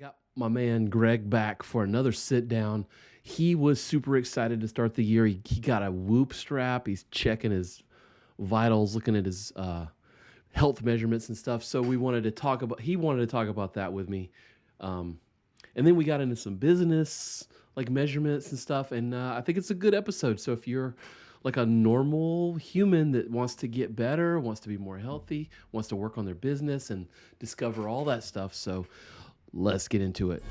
got my man Greg back for another sit down. He was super excited to start the year. He got a Whoop strap. He's checking his vitals, looking at his health measurements and stuff. So we wanted to talk about. He wanted to talk about that with me, and then we got into some business like measurements and stuff. And I think it's a good episode. So if you're like a normal human that wants to get better, wants to be more healthy, wants to work on their business and discover all that stuff. So let's get into it.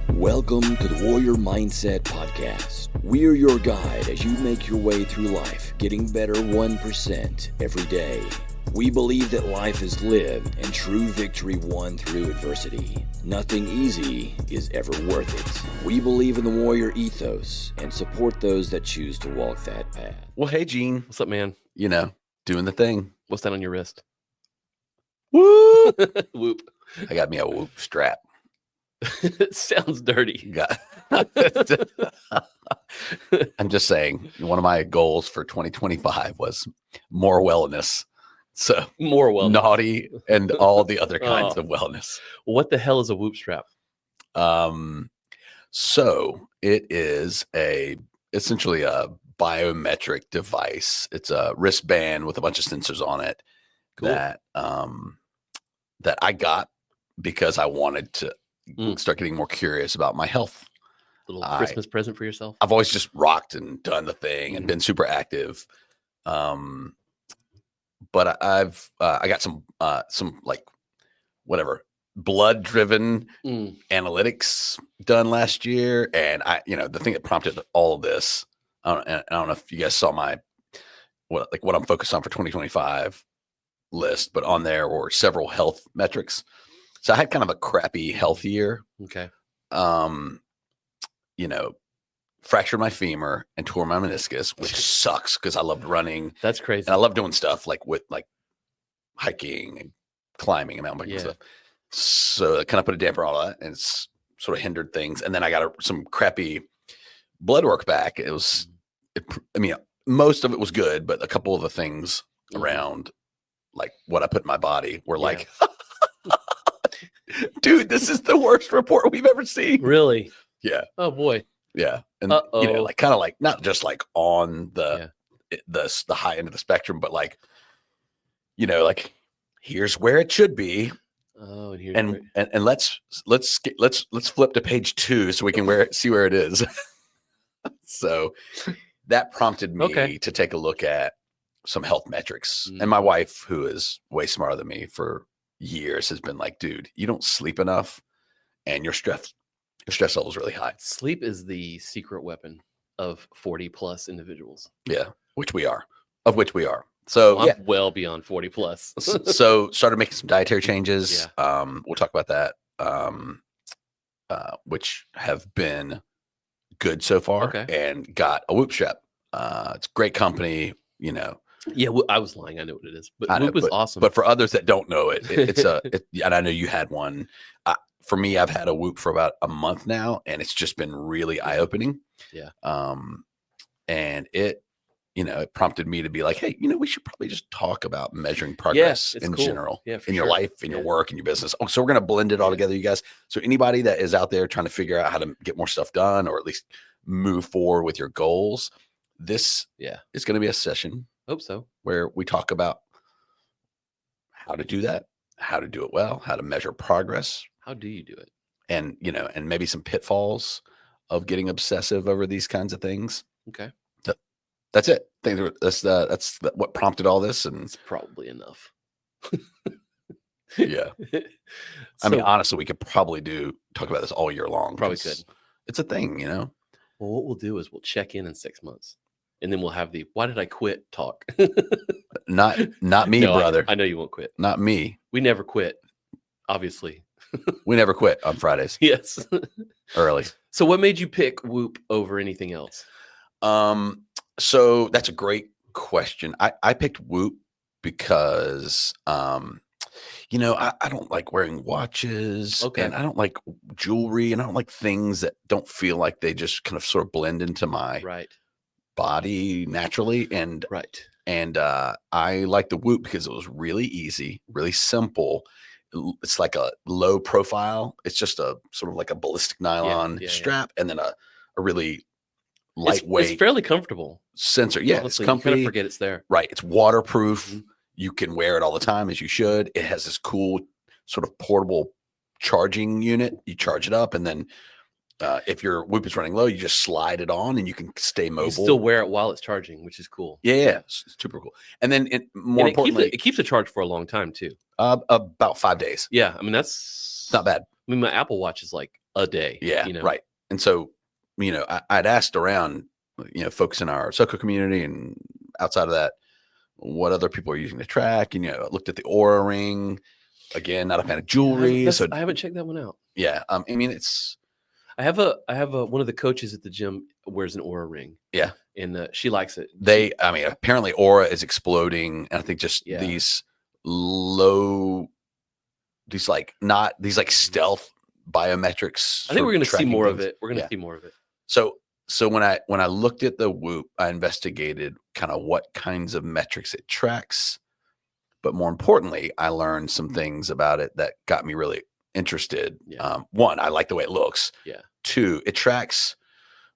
Welcome to the Warrior Mindset Podcast. We're your guide as you make your way through life, getting better 1% every day. We believe that life is lived and true victory won through adversity. Nothing easy is ever worth it. We believe in the warrior ethos and support those that choose to walk that path. Well, hey, Gene. What's up, man? You know, doing the thing. What's that on your wrist? Whoop. Whoop. I got me a Whoop strap. It sounds dirty. I'm just saying, one of my goals for 2025 was more wellness. So More wellness. naughty and all the other kinds of wellness. What the hell is a Whoop strap? So it is essentially a biometric device. It's a wristband with a bunch of sensors on it. Cool. that I got because I wanted to start getting more curious about my health. Little Christmas present for yourself? I've always just rocked and done the thing and been super active. But I got some like whatever blood driven analytics done last year. And the thing that prompted all of this, I don't know if you guys saw what I'm focused on for 2025 list, but on there were several health metrics. So I had kind of a crappy health year. Okay. Fractured my femur and tore my meniscus, which sucks because I loved running. That's crazy. And I love doing stuff like with hiking and climbing and mountain biking and stuff. So I kind of put a damper on all that, and it's sort of hindered things. And then I got some crappy blood work back. Most of it was good, but a couple of the things around like what I put in my body were like, dude, this is the worst report we've ever seen. Really? Yeah. Oh boy. Yeah. And kind of not just like on the high end of the spectrum, but like here's where it should be. Oh, and here's and let's flip to page 2 so we can see where it is. So that prompted me to take a look at some health metrics. And my wife, who is way smarter than me for years, has been like, dude, you don't sleep enough and your stress level is really high. Sleep is the secret weapon of 40 plus individuals. Yeah, of which we are. So I'm well beyond 40 plus. So started making some dietary changes. Yeah. We'll talk about that, which have been good so far. Okay. And got a Whoop strap. It's a great company, Yeah, I was lying. I know what it is, but Whoop is awesome. But for others that don't know it, and I know you had one. For me, I've had a Whoop for about a month now, and it's just been really eye-opening. Yeah. And it prompted me to be like, hey, we should probably just talk about measuring progress in general, in your life, in your work, in your business. Oh, so we're going to blend it all together, you guys. So anybody that is out there trying to figure out how to get more stuff done, or at least move forward with your goals, this is going to be a session. Hope so. Where we talk about how to do that, how to do it well, how to measure progress. How do you do it? And, and maybe some pitfalls of getting obsessive over these kinds of things. Okay. That's it. That's what prompted all this. And it's probably enough. Yeah. Honestly, we could probably talk about this all year long. Probably could. It's a thing, Well, what we'll do is we'll check in 6 months. And then we'll have the "why did I quit" talk. Not me, brother. I know you won't quit. Not me. We never quit, obviously. We never quit on Fridays. Yes. Early. So what made you pick Whoop over anything else? So that's a great question. I picked Whoop because I don't like wearing watches, and I don't like jewelry, and I don't like things that don't feel like they just kind of sort of blend into my right. body naturally. And And I like the Whoop because it was really easy, really simple. It's like a low profile. It's just a sort of like a ballistic nylon strap, and then a really lightweight. It's fairly comfortable. Sensor. Yeah, honestly, it's comfy. You kind of forget it's there. Right. It's waterproof. You can wear it all the time, as you should. It has this cool sort of portable charging unit. You charge it up, and then if your Whoop is running low, you just slide it on, and you can stay mobile. You still wear it while it's charging, which is cool. Yeah, it's super cool. And then importantly, it keeps it charged for a long time too. About 5 days. Yeah, I mean that's not bad. I mean, my Apple Watch is like a day. Yeah, right. And so, I'd asked around, folks in our Soco community and outside of that, what other people are using to track. And, I looked at the Oura Ring. Again, not a fan of jewelry. So I haven't checked that one out. Yeah. I mean, I have one of the coaches at the gym wears an Oura Ring. Yeah. And she likes it. Apparently Oura is exploding. And I think just these stealth biometrics. I think we're going to see more of it. We're going to see more of it. So when I looked at the Whoop, I investigated kind of what kinds of metrics it tracks, but more importantly, I learned some things about it that got me really interested. Yeah. One, I like the way it looks. Yeah. Two, it tracks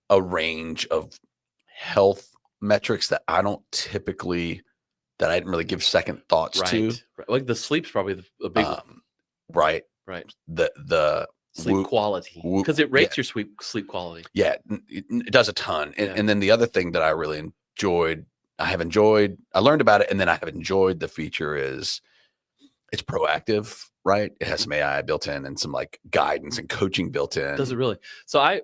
a range of health metrics that I didn't really give second thoughts to. Right. Like the sleep's probably a big one. Right. Right. The sleep Whoop, quality, because it rates your sleep quality. Yeah, it does a ton. And then the other thing that I really enjoyed, I learned about it, and then I have enjoyed the feature is it's proactive, right? It has some AI built in and some like guidance and coaching built in. Does it really? So I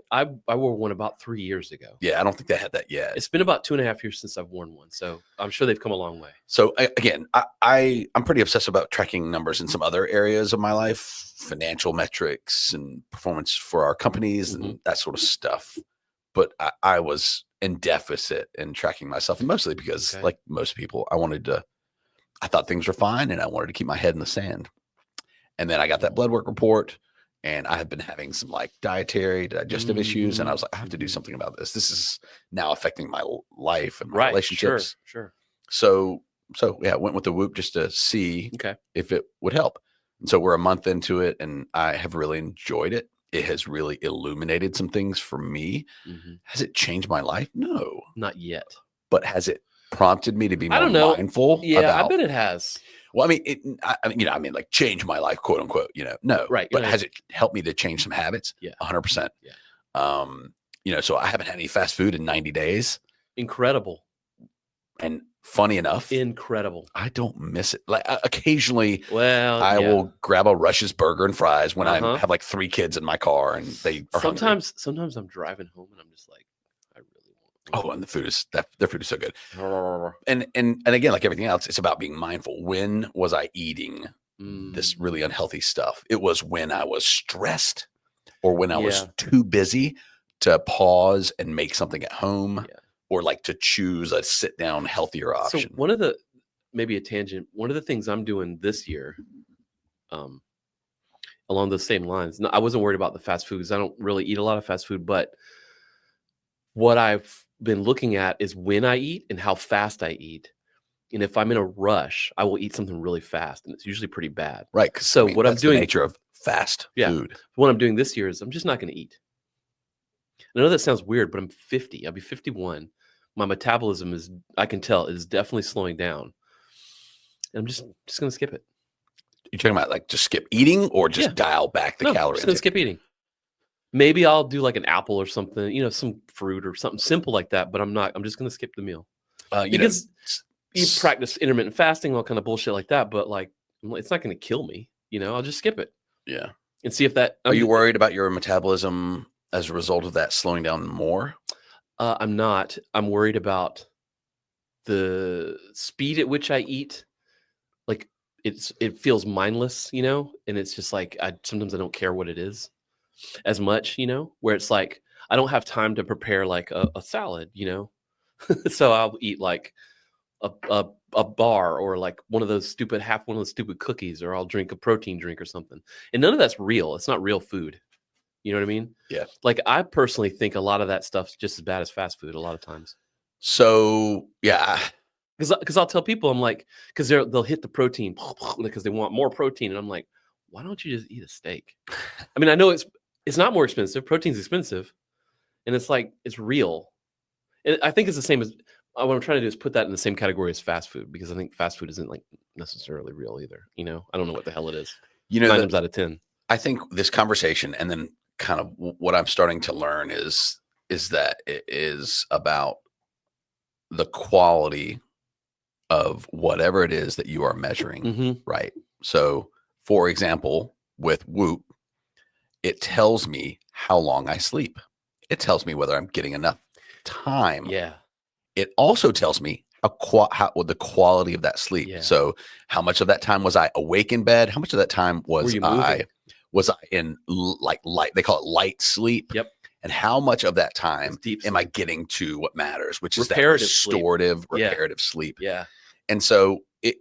wore one about 3 years ago. Yeah, I don't think they had that yet. It's been about 2.5 years since I've worn one, so I'm sure they've come a long way. So again, I'm pretty obsessed about tracking numbers in some other areas of my life, financial metrics and performance for our companies and that sort of stuff. But I was in deficit in tracking myself, and mostly because, like most people, I thought things were fine, and I wanted to keep my head in the sand. And then I got that blood work report, and I have been having some like dietary, digestive issues, and I was like, I have to do something about this. This is now affecting my life and my relationships. Sure. So yeah, I went with the Whoop just to see if it would help. And so we're a month into it, and I have really enjoyed it. It has really illuminated some things for me. Has it changed my life? No, not yet. But has it prompted me to be more mindful? Yeah, I bet it has. Well, I mean, like change my life, quote unquote, no. Right. But has it helped me to change some habits? Yeah. 100%. Yeah. So I haven't had any fast food in 90 days. Incredible. And funny enough, I don't miss it. Like occasionally, I will grab a Rush's burger and fries when I have like 3 kids in my car and they are sometimes I'm driving home and I'm just like, I really want. Oh, and their food is so good. And again, like everything else, it's about being mindful. When was I eating this really unhealthy stuff? It was when I was stressed or when I was too busy to pause and make something at home. Yeah. Or like to choose a sit down healthier option. So maybe a tangent, one of the things I'm doing this year, along those same lines, I wasn't worried about the fast foods. I don't really eat a lot of fast food, but what I've been looking at is when I eat and how fast I eat. And if I'm in a rush, I will eat something really fast, and it's usually pretty bad. Right. So what I'm doing, the nature of fast food. What I'm doing this year is I'm just not going to eat. I know that sounds weird, but I'm 50. I'll be 51. My metabolism I can tell, is definitely slowing down. And I'm just going to skip it. You're talking about like just skip eating or just dial back the calories? I'm just going to skip eating. Maybe I'll do like an apple or something, some fruit or something simple like that, but I'm just going to skip the meal. Because you practice intermittent fasting, all kind of bullshit like that, but like, it's not going to kill me. I'll just skip it. Yeah. And see if that. Are you worried about your metabolism as a result of that slowing down more? I'm not. I'm worried about the speed at which I eat. Like it feels mindless, and it's just like sometimes I don't care what it is as much, where it's like I don't have time to prepare like a salad, so I'll eat like a bar or like one of those stupid cookies, or I'll drink a protein drink or something. And none of that's real. It's not real food. You know what I mean? Yeah. Like I personally think a lot of that stuff's just as bad as fast food a lot of times. So yeah, Because I'll tell people, I'm like, because they'll hit the protein because they want more protein, and I'm like, why don't you just eat a steak? I mean, I know it's not more expensive. Protein's expensive, and it's like it's real. And I think it's the same as what I'm trying to do is put that in the same category as fast food, because I think fast food isn't like necessarily real either. I don't know what the hell it is. You know, 9 times out of 10. I think this conversation, and then kind of what I'm starting to learn is that it is about the quality of whatever it is that you are measuring, Mm-hmm. right? So, for example, with Whoop, it tells me how long I sleep. It tells me whether I'm getting enough time. Yeah. It also tells me how the quality of that sleep. Yeah. So, how much of that time was I awake in bed? How much of that time was you I moving? in like light? They call it light sleep. Yep. And how much of that time deep am I sleep. getting to what matters, which is that Reparative sleep. restorative, Yeah. reparative sleep. Yeah. And so it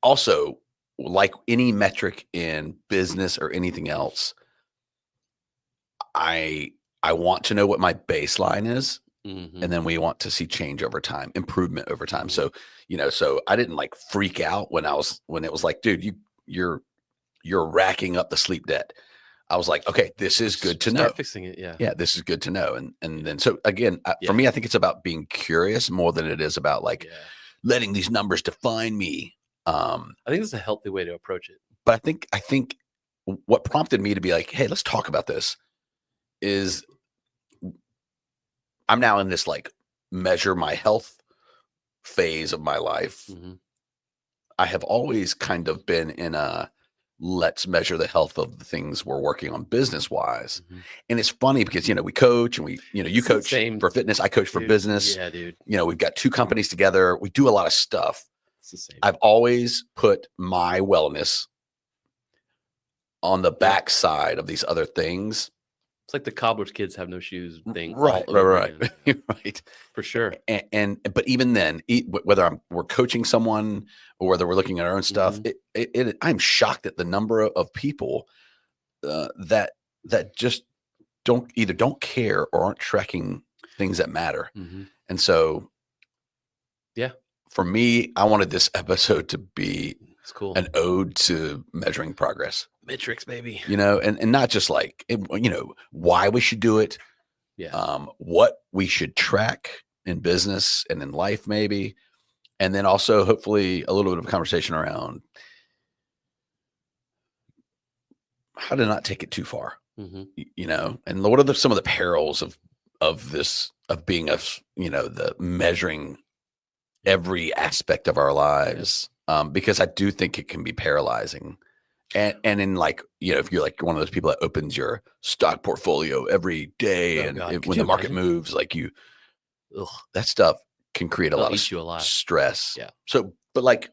also, like any metric in business or anything else, I want to know what my baseline is. Mm-hmm. And then we want to see change over time, improvement over time. Mm-hmm. So I didn't like freak out when it was like, dude, you're racking up the sleep debt. I was like, okay, this is good to know. Start fixing it. Yeah. Yeah, this is good to know. And then, so again, for me, I think it's about being curious more than it is about like letting these numbers define me. I think it's a healthy way to approach it. But I think what prompted me to be like, hey, let's talk about this is I'm now in this like measure my health phase of my life. Mm-hmm. I have always kind of been in a let's measure the health of the things we're working on business wise. Mm-hmm. And it's funny because, we coach and you coach for fitness. I coach for business. Yeah, dude. We've got 2 companies together. We do a lot of stuff. It's the same. I've always put my wellness on the backside of these other things. It's like the cobbler's kids have no shoes thing. Right. Right. For sure. But even then, whether we're coaching someone or whether we're looking at our own stuff, mm-hmm. I'm shocked at the number of people that just don't care or aren't tracking things that matter. Mm-hmm. And so, yeah, for me, I wanted this episode to be cool. An ode to measuring progress. Metrics, baby. And not just like, why we should do it. Yeah. What we should track in business and in life, maybe. And then also, hopefully, a little bit of conversation around how to not take it too far. Mm-hmm. And what are some of the perils of this, of being the measuring every aspect of our lives. Because I do think it can be paralyzing. And in like, if you're like one of those people that opens your stock portfolio every day when the market moves, like that stuff can create a lot of stress. Yeah. So, but like,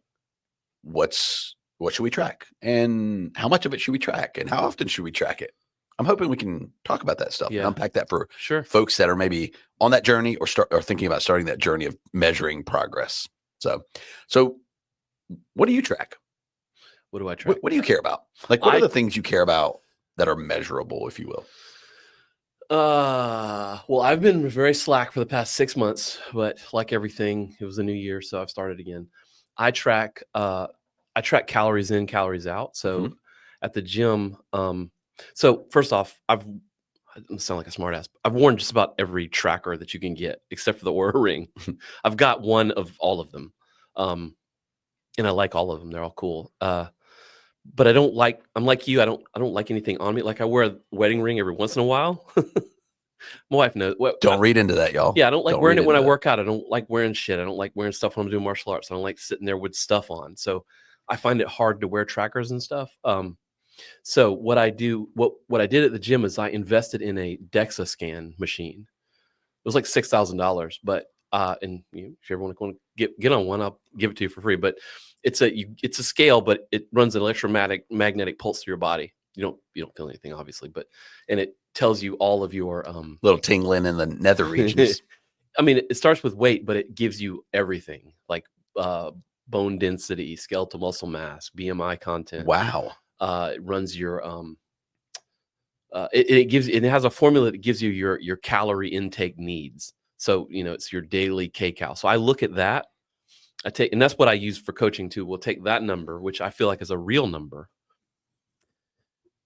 what should we track, and how much of it should we track, and how often should we track it? I'm hoping we can talk about that stuff and unpack that for folks that are maybe on that journey or thinking about starting that journey of measuring progress. So what do you track? What do I track? What do you care about? Like, what are the things you care about that are measurable, if you will? Well, I've been very slack for the past 6 months, but like everything, it was a new year, so I've started again. I track calories in, calories out. So at the gym, so first off, I sound like a smart ass. I've worn just about every tracker that you can get, except for the Oura Ring. I've got one of all of them. And I like all of them. They're all cool. But I'm like you. I don't like anything on me. Like I wear a wedding ring every once in a while. My wife knows. Don't read into that, y'all. Yeah, I don't like wearing it when I work out. I don't like wearing shit. I don't like wearing stuff when I'm doing martial arts. I don't like sitting there with stuff on. So I find it hard to wear trackers and stuff. So what I do, what I did at the gym is I invested in a DEXA scan machine. It was like $6,000, but and if you ever want to get on one, I'll give it to you for free. But it's a scale, but it runs an electromagnetic pulse through your body. You don't feel anything, obviously, and it tells you all of your little tingling in the nether regions. I mean, it starts with weight, but it gives you everything like bone density, skeletal muscle mass, BMI content. Wow. It runs your it has a formula that gives you your calorie intake needs. So it's your daily kcal. So I look at that and that's what I use for coaching too. We'll take that number, which I feel like is a real number,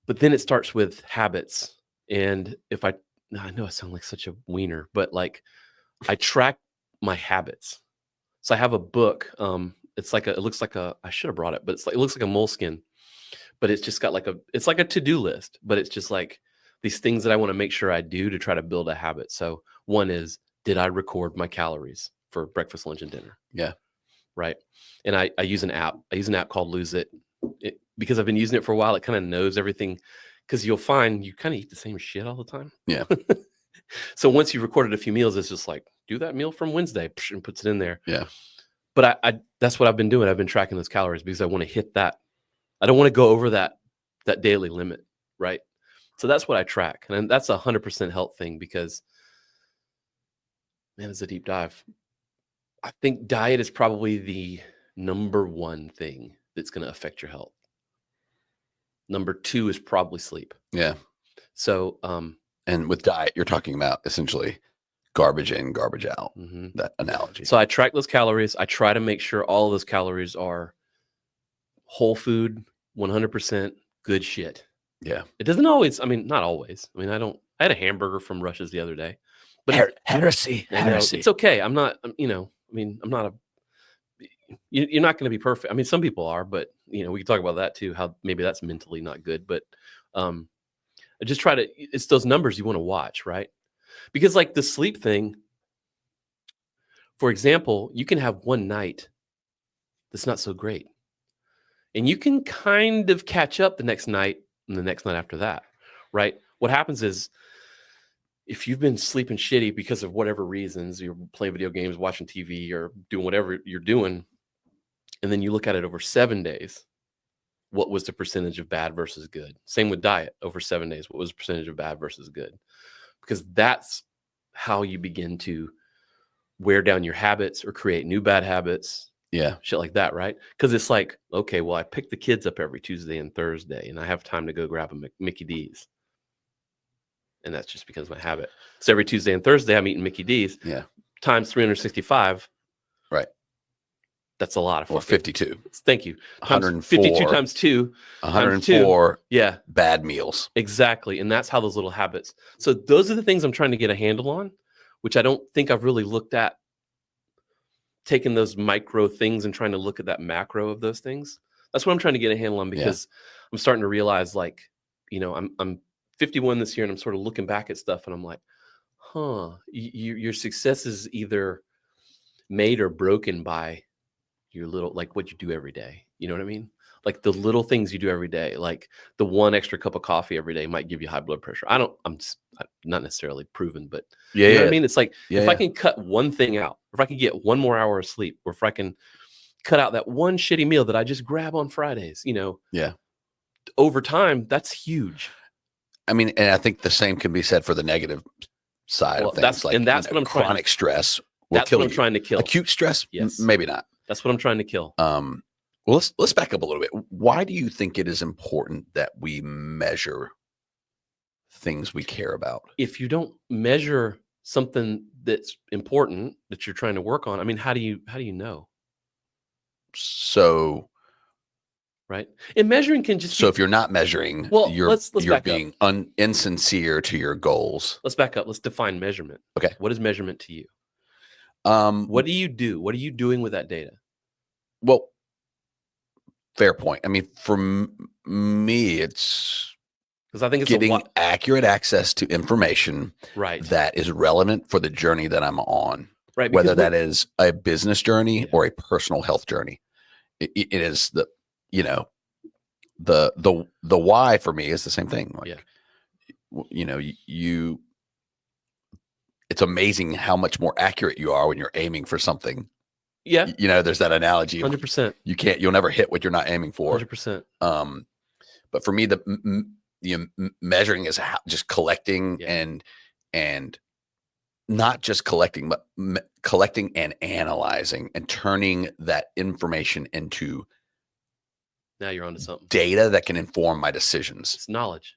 but then it starts with habits. And I know I sound like such a wiener, but like I track my habits. So I have a book. It looks like I should have brought it, but it looks like a moleskin, but it's just got it's like a to-do list, but it's just like these things that I want to make sure I do to try to build a habit. So one is, did I record my calories for breakfast, lunch, and dinner? Yeah. Right. And I use an app. I use an app called Lose It, because I've been using it for a while. It kind of knows everything, because you'll find you kind of eat the same shit all the time. Yeah. So once you've recorded a few meals, it's just like, do that meal from Wednesday, and puts it in there. Yeah. But I that's what I've been doing. I've been tracking those calories because I want to hit that. I don't want to go over that daily limit. Right. So that's what I track. And that's 100% health thing, because, man, it's a deep dive. I think diet is probably the number one thing that's going to affect your health. Number two is probably sleep. Yeah. So, and with diet, you're talking about essentially garbage in, garbage out, that analogy. So I track those calories. I try to make sure all of those calories are whole food, 100% good shit. Yeah. It doesn't always, not always. I had a hamburger from Rush's the other day, but heresy. It's okay. I'm not, I'm not you're not going to be perfect. Some people are, but we can talk about that too, how maybe that's mentally not good, but, I just try to, it's those numbers you want to watch, right? Because like the sleep thing, for example, you can have one night that's not so great, and you can kind of catch up the next night and the next night after that, right? What happens is, if you've been sleeping shitty because of whatever reasons, you're playing video games, watching TV, or doing whatever you're doing, and then you look at it over 7 days, what was the percentage of bad versus good? Same with diet. Over 7 days, what was the percentage of bad versus good? Because that's how you begin to wear down your habits or create new bad habits. Yeah. Shit like that, right? Because it's like, okay, well, I pick the kids up every Tuesday and Thursday, and I have time to go grab a Mickey D's. And that's just because of my habit. So every Tuesday and Thursday, I'm eating Mickey D's. Yeah. Times 365. Right. That's a lot of Or 52. Thank you. 152 times 2. 104 yeah. bad meals. Exactly. And that's how those little habits. So those are the things I'm trying to get a handle on, which I don't think I've really looked at, taking those micro things and trying to look at that macro of those things. That's what I'm trying to get a handle on, because I'm starting to realize, like, I'm 51 this year, and I'm sort of looking back at stuff, and I'm like, your success is either made or broken by your little, like, what you do every day. You know what I mean? Like the little things you do every day, like the one extra cup of coffee every day might give you high blood pressure. I'm not necessarily proven, but you know what I mean? It's like, if I can cut one thing out, if I can get one more hour of sleep, or if I can cut out that one shitty meal that I just grab on Fridays, over time, that's huge. And I think the same can be said for the negative side of things. That's what I'm chronic stress will that's kill what I'm you. trying to kill. Acute stress, yes, maybe not. That's what I'm trying to kill. Well, let's back up a little bit. Why do you think it is important that we measure things we care about? If you don't measure something that's important that you're trying to work on, how do you know? So, right, and measuring can just if you're not measuring, you're being insincere to your goals. Let's back up. Let's define measurement. Okay, what is measurement to you? What do you do? What are you doing with that data? Well, fair point. For me, it's because I think it's getting accurate access to information, right, that is relevant for the journey that I'm on, right? Whether that is a business journey or a personal health journey. It is the why for me is the same thing. It's amazing how much more accurate you are when you're aiming for something. Yeah. There's that analogy. 100%. You'll never hit what you're not aiming for. 100%. But for me, the measuring is just collecting and not just collecting, but collecting and analyzing and turning that information into, now you're onto something, data that can inform my decisions. It's knowledge.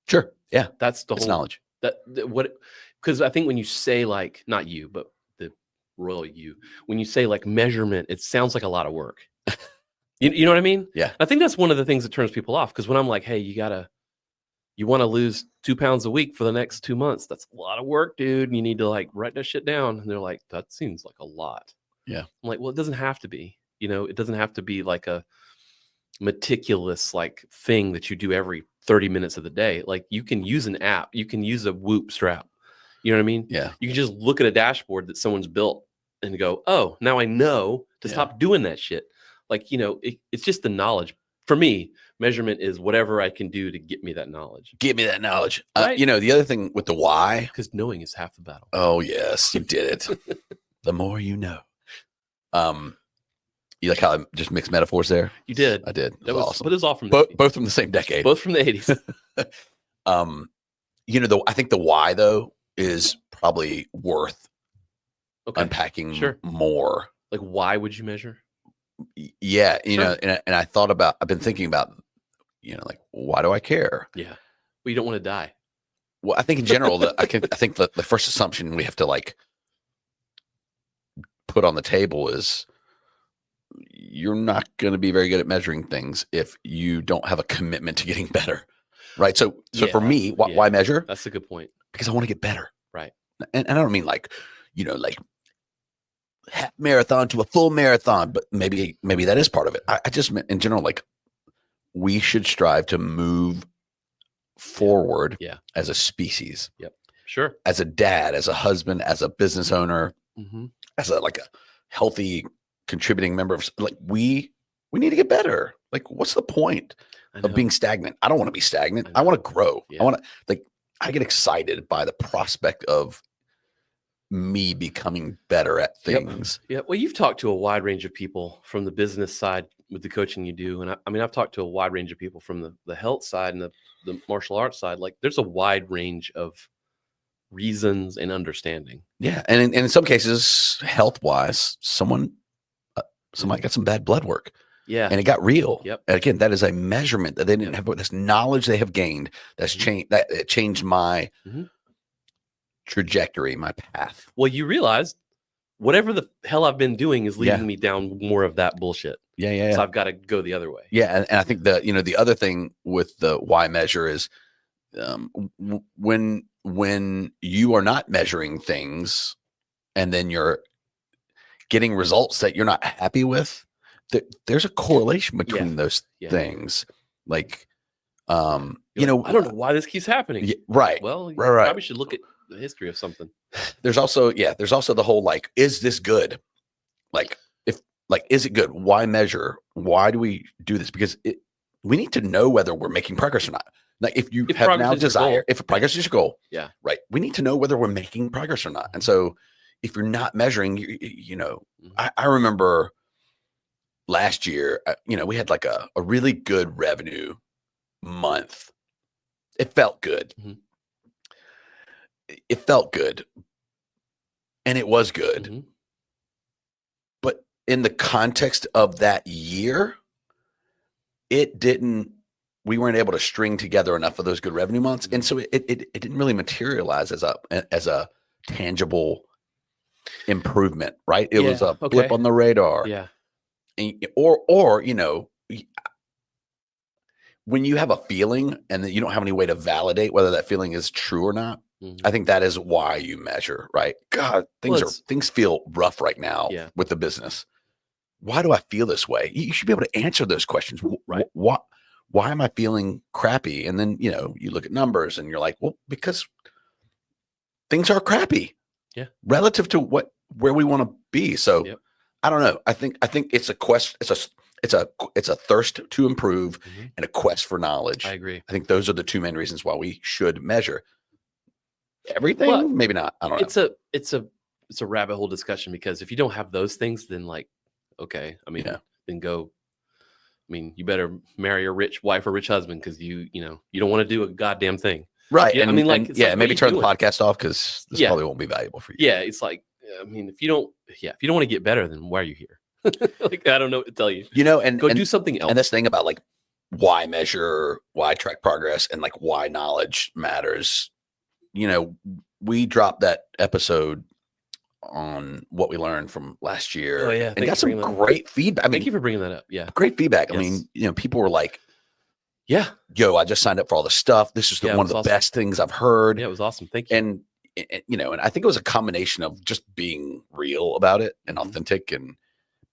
Sure. Yeah. That's the whole knowledge. Because I think when you say, like, not you, but the roil you. When you say like measurement, it sounds like a lot of work. You know what I mean? Yeah. I think that's one of the things that turns people off. Because when I'm like, hey, you want to lose 2 pounds a week for the next 2 months. That's a lot of work, dude. You need to like write that shit down. And they're like, that seems like a lot. Yeah. I'm like, well, it doesn't have to be. It doesn't have to be like a meticulous like thing that you do every 30 minutes of the day. Like you can use an app. You can use a Whoop strap. You know what I mean? Yeah. You can just look at a dashboard that someone's built and go, oh, now I know to stop doing that shit. Like, it's just the knowledge. For me, measurement is whatever I can do to get me that knowledge. Give me that knowledge. Right. The other thing with the why. Because knowing is half the battle. Oh, yes, you did it. The more you know. You like how I just mixed metaphors there? You did. I did. That was awesome. But it was all from the 80s. Both from the same decade. Both from the 80s. I think the why, though, is probably worth unpacking more. Like, why would you measure? Yeah, and I've been thinking about, like, why do I care? Yeah. Well, you don't want to die. Well, I think in general, I think the first assumption we have to like put on the table is you're not going to be very good at measuring things if you don't have a commitment to getting better, right? So for me, why measure? That's a good point. Because I want to get better, right? And I don't mean like half marathon to a full marathon, but maybe that is part of it. I just meant in general, like we should strive to move forward as a species. Yep. Sure. As a dad, as a husband, as a business owner, as a healthy contributing member of, like, we need to get better. Like, what's the point of being stagnant? I don't want to be stagnant. I want to grow. I want to, I get excited by the prospect of me becoming better at things. Yeah. Well, you've talked to a wide range of people from the business side with the coaching you do. And I've talked to a wide range of people from the health side and the martial arts side. Like, there's a wide range of reasons and understanding. Yeah. And in some cases, health-wise, somebody got some bad blood work. Yeah. And it got real. Yep. And again, that is a measurement that they didn't have, this knowledge they have gained that's changed, that it changed my trajectory, my path. Well, you realize whatever the hell I've been doing is leading me down more of that bullshit. Yeah. So I've got to go the other way. Yeah. And I think the other thing with the why measure is when you are not measuring things and then you're getting results that you're not happy with, there's a correlation between those things. Like, I don't know why this keeps happening. Yeah, right. Well, you right. probably should look at the history of something. There's also the whole, like, is this good? Is it good? Why measure? Why do we do this? Because we need to know whether we're making progress or not. Like, if have now desire, if progress is your goal, right, we need to know whether we're making progress or not. And so if you're not measuring, I remember last year, we had like a really good revenue month. It felt good. It felt good. And it was good. But in the context of that year, we weren't able to string together enough of those good revenue months. And so it didn't really materialize as a tangible improvement, right? It was a blip on the radar. Yeah. And, when you have a feeling and that you don't have any way to validate whether that feeling is true or not, I think that is why you measure, right? God, things feel rough right now with the business. Why do I feel this way? You should be able to answer those questions. Right. Why am I feeling crappy? And then, you look at numbers and you're like, well, because things are crappy. Yeah. Relative to where we want to be. So I don't know. I think it's a quest. It's a thirst to improve and a quest for knowledge. I agree. I think those are the two main reasons why we should measure everything. Well, maybe not. I don't know. It's a rabbit hole discussion, because if you don't have those things, then then go. You better marry a rich wife or rich husband, because you don't want to do a goddamn thing. Right. Yeah, maybe turn the podcast off, because this probably won't be valuable for you. Yeah. It's like, if you don't want to get better, then why are you here? Like, I don't know what to tell you. And go do something else. And this thing about, like, why measure, why track progress, and like why knowledge matters. We dropped that episode what we learned from last year. Oh, yeah. And got some great feedback. I mean, thank you for bringing that up. Yeah. Great feedback. Yes. I mean, you know, people were like, yeah, yo, I just signed up for all the stuff. This is one of the awesome. best things I've heard. Yeah, it was awesome. Thank you. And you know, and I think it was a combination of just being real about it and authentic,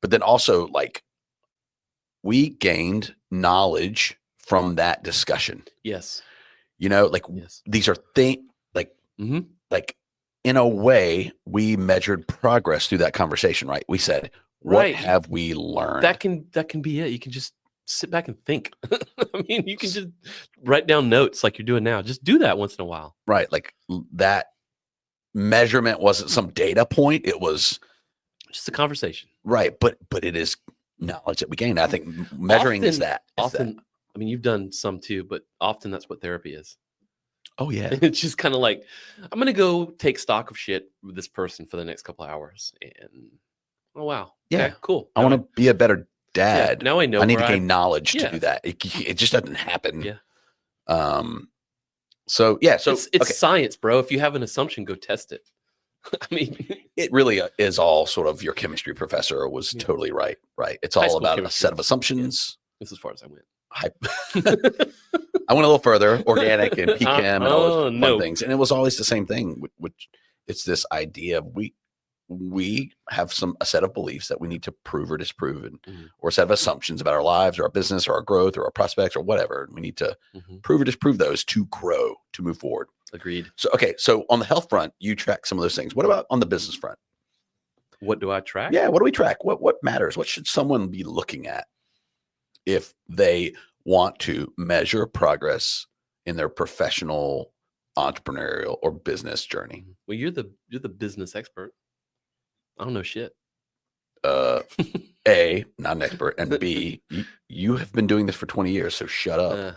but then also like we gained knowledge from that discussion. Yes. You know, like these are things like, like in a way we measured progress through that conversation, right? We said, what have we learned? That can be it. You can just sit back and think. I mean, you can just write down notes like you're doing now. Just do that once in a while. Right. Like that measurement wasn't some data point. It was just a conversation. Right. But it is knowledge that we gained. I think measuring is that. Often, I mean, you've done some too, but often that's what therapy is. Oh, yeah. It's just kind of like, I'm going to go take stock of shit with this person for the next couple of hours. And, oh, wow. Yeah. Okay, cool. I want to be a better dad. Yeah, now I know. I need to gain knowledge to do that. It just doesn't happen. Yeah. So, yeah. So it's science, bro. If you have an assumption, go test it. I mean, it really is all sort of your chemistry professor was totally right. Right. It's all about a set of assumptions. Yeah. This is as far as I went. I went a little further, organic and PChem and all those fun things. And it was always the same thing, which it's this idea of we have a set of beliefs that we need to prove or disprove, or a set of assumptions about our lives or our business or our growth or our prospects or whatever. And we need to prove or disprove those to grow, to move forward. Agreed. So, okay. So on the health front, you track some of those things. What about on the business front? What do I track? Yeah. What do we track? What matters? What should someone be looking at if they want to measure progress in their professional, entrepreneurial, or business journey? Well, you're the business expert. I don't know shit. A, not an expert, and B, you have been doing this for 20 years, so shut up.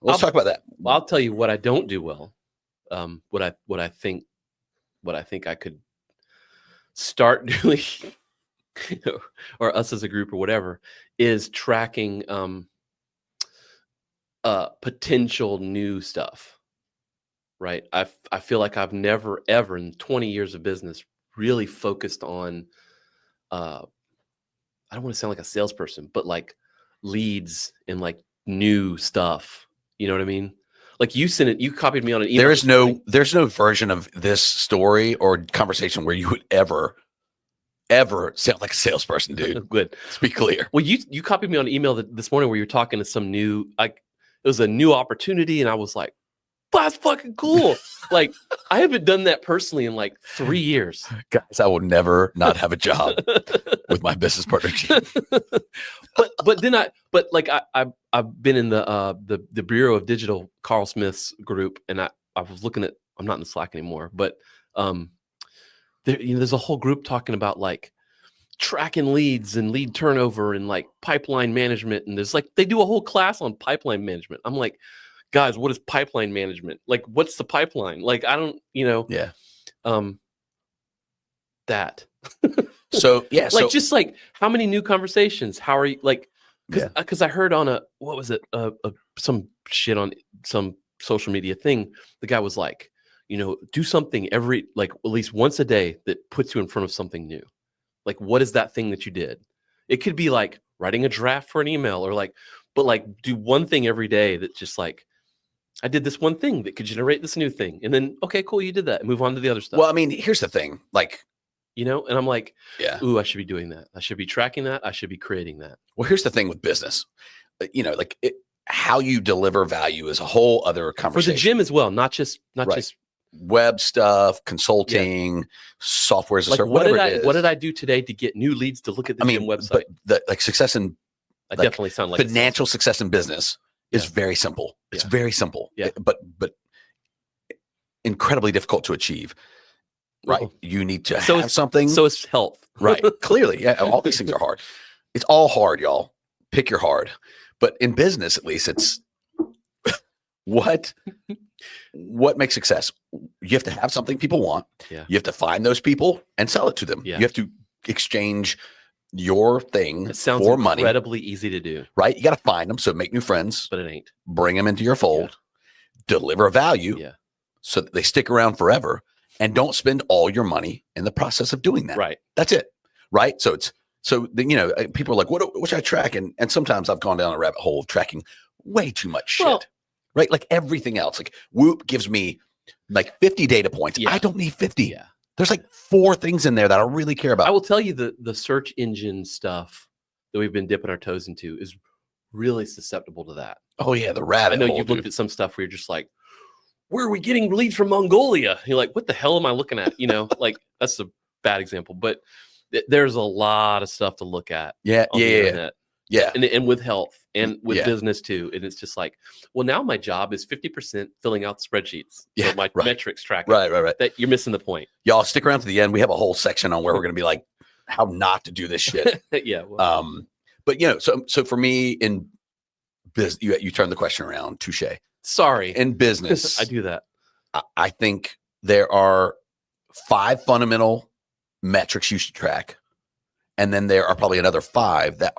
Let's talk about that. Well, I'll tell you what I don't do well. What I think I could start doing, or us as a group or whatever, is tracking potential new stuff. Right. I feel like I've never ever in 20 years of business really focused on I don't want to sound like a salesperson, but like leads and like new stuff. You know what I mean? Like you copied me on an email. There's no version of this story or conversation where you would ever sound like a salesperson, dude. Good. Let's be clear. Well, you copied me on an email this morning where you're talking to some new, like it was a new opportunity. And I was like, that's fucking cool. Like I haven't done that personally in like 3 years. Guys, I will never not have a job with my business partner. I've been in the Bureau of Digital, Carl Smith's group, and I was looking at, I'm not in the Slack anymore, but there's a whole group talking about like tracking leads and lead turnover and like pipeline management, and there's like they do a whole class on pipeline management. I'm like, guys, what is pipeline management? Like, what's the pipeline? Like, I don't, Yeah. That. So, yeah. Like, just like, how many new conversations? How are you, like, because I heard on some shit on some social media thing, the guy was like, do something every, like, at least once a day that puts you in front of something new. Like, what is that thing that you did? It could be like writing a draft for an email or like, but like do one thing every day that just like, I did this one thing that could generate this new thing. And then, okay, cool, you did that. And move on to the other stuff. Well, I mean, here's the thing. Like, and I'm like, yeah, ooh, I should be doing that. I should be tracking that. I should be creating that. Well, here's the thing with business. Like how you deliver value is a whole other conversation. For the gym as well, not just web stuff, consulting, software as a service, whatever it is. What did I do today to get new leads to look at the gym website? But like success in I definitely sound like financial success in business is very simple. It's very simple. Yeah. But incredibly difficult to achieve. Right. You need to have something. So it's health. Right. Clearly. Yeah. All these things are hard. It's all hard, y'all. Pick your hard. But in business, at least, it's what makes success? You have to have something people want. Yeah. You have to find those people and sell it to them. Yeah. You have to exchange your thing it sounds for money. Incredibly easy to do. Right. You got to find them. So make new friends. But it ain't. Bring them into your fold. Deliver value. Yeah. So that they stick around forever. and don't spend all your money in the process of doing that. Right. That's it. Right. So people are like, what should I track? And sometimes I've gone down a rabbit hole of tracking way too much shit. Well, right. Like everything else, like Whoop gives me like 50 data points. Yeah. I don't need 50. Yeah. There's like 4 things in there that I really care about. I will tell you the search engine stuff that we've been dipping our toes into is really susceptible to that. Oh yeah. The rabbit I know hole, you've dude. looked at some stuff where you're just like, where are we getting leads from Mongolia? You're like, what the hell am I looking at? Like that's a bad example, but there's a lot of stuff to look at. Yeah. On the internet. Yeah. And with health and with Yeah. business too. And it's just like, well, now my job is 50% filling out the spreadsheets. Yeah, So my right. metrics tracking. Right. That you're missing the point. Y'all stick around to the end. We have a whole section on where we're going to be like how not to do this shit. Yeah. Well, But so for me in business, you turn the question around. Touche. sorry. In business, I do that. I think there are 5 fundamental metrics you should track, and then there are probably another 5 that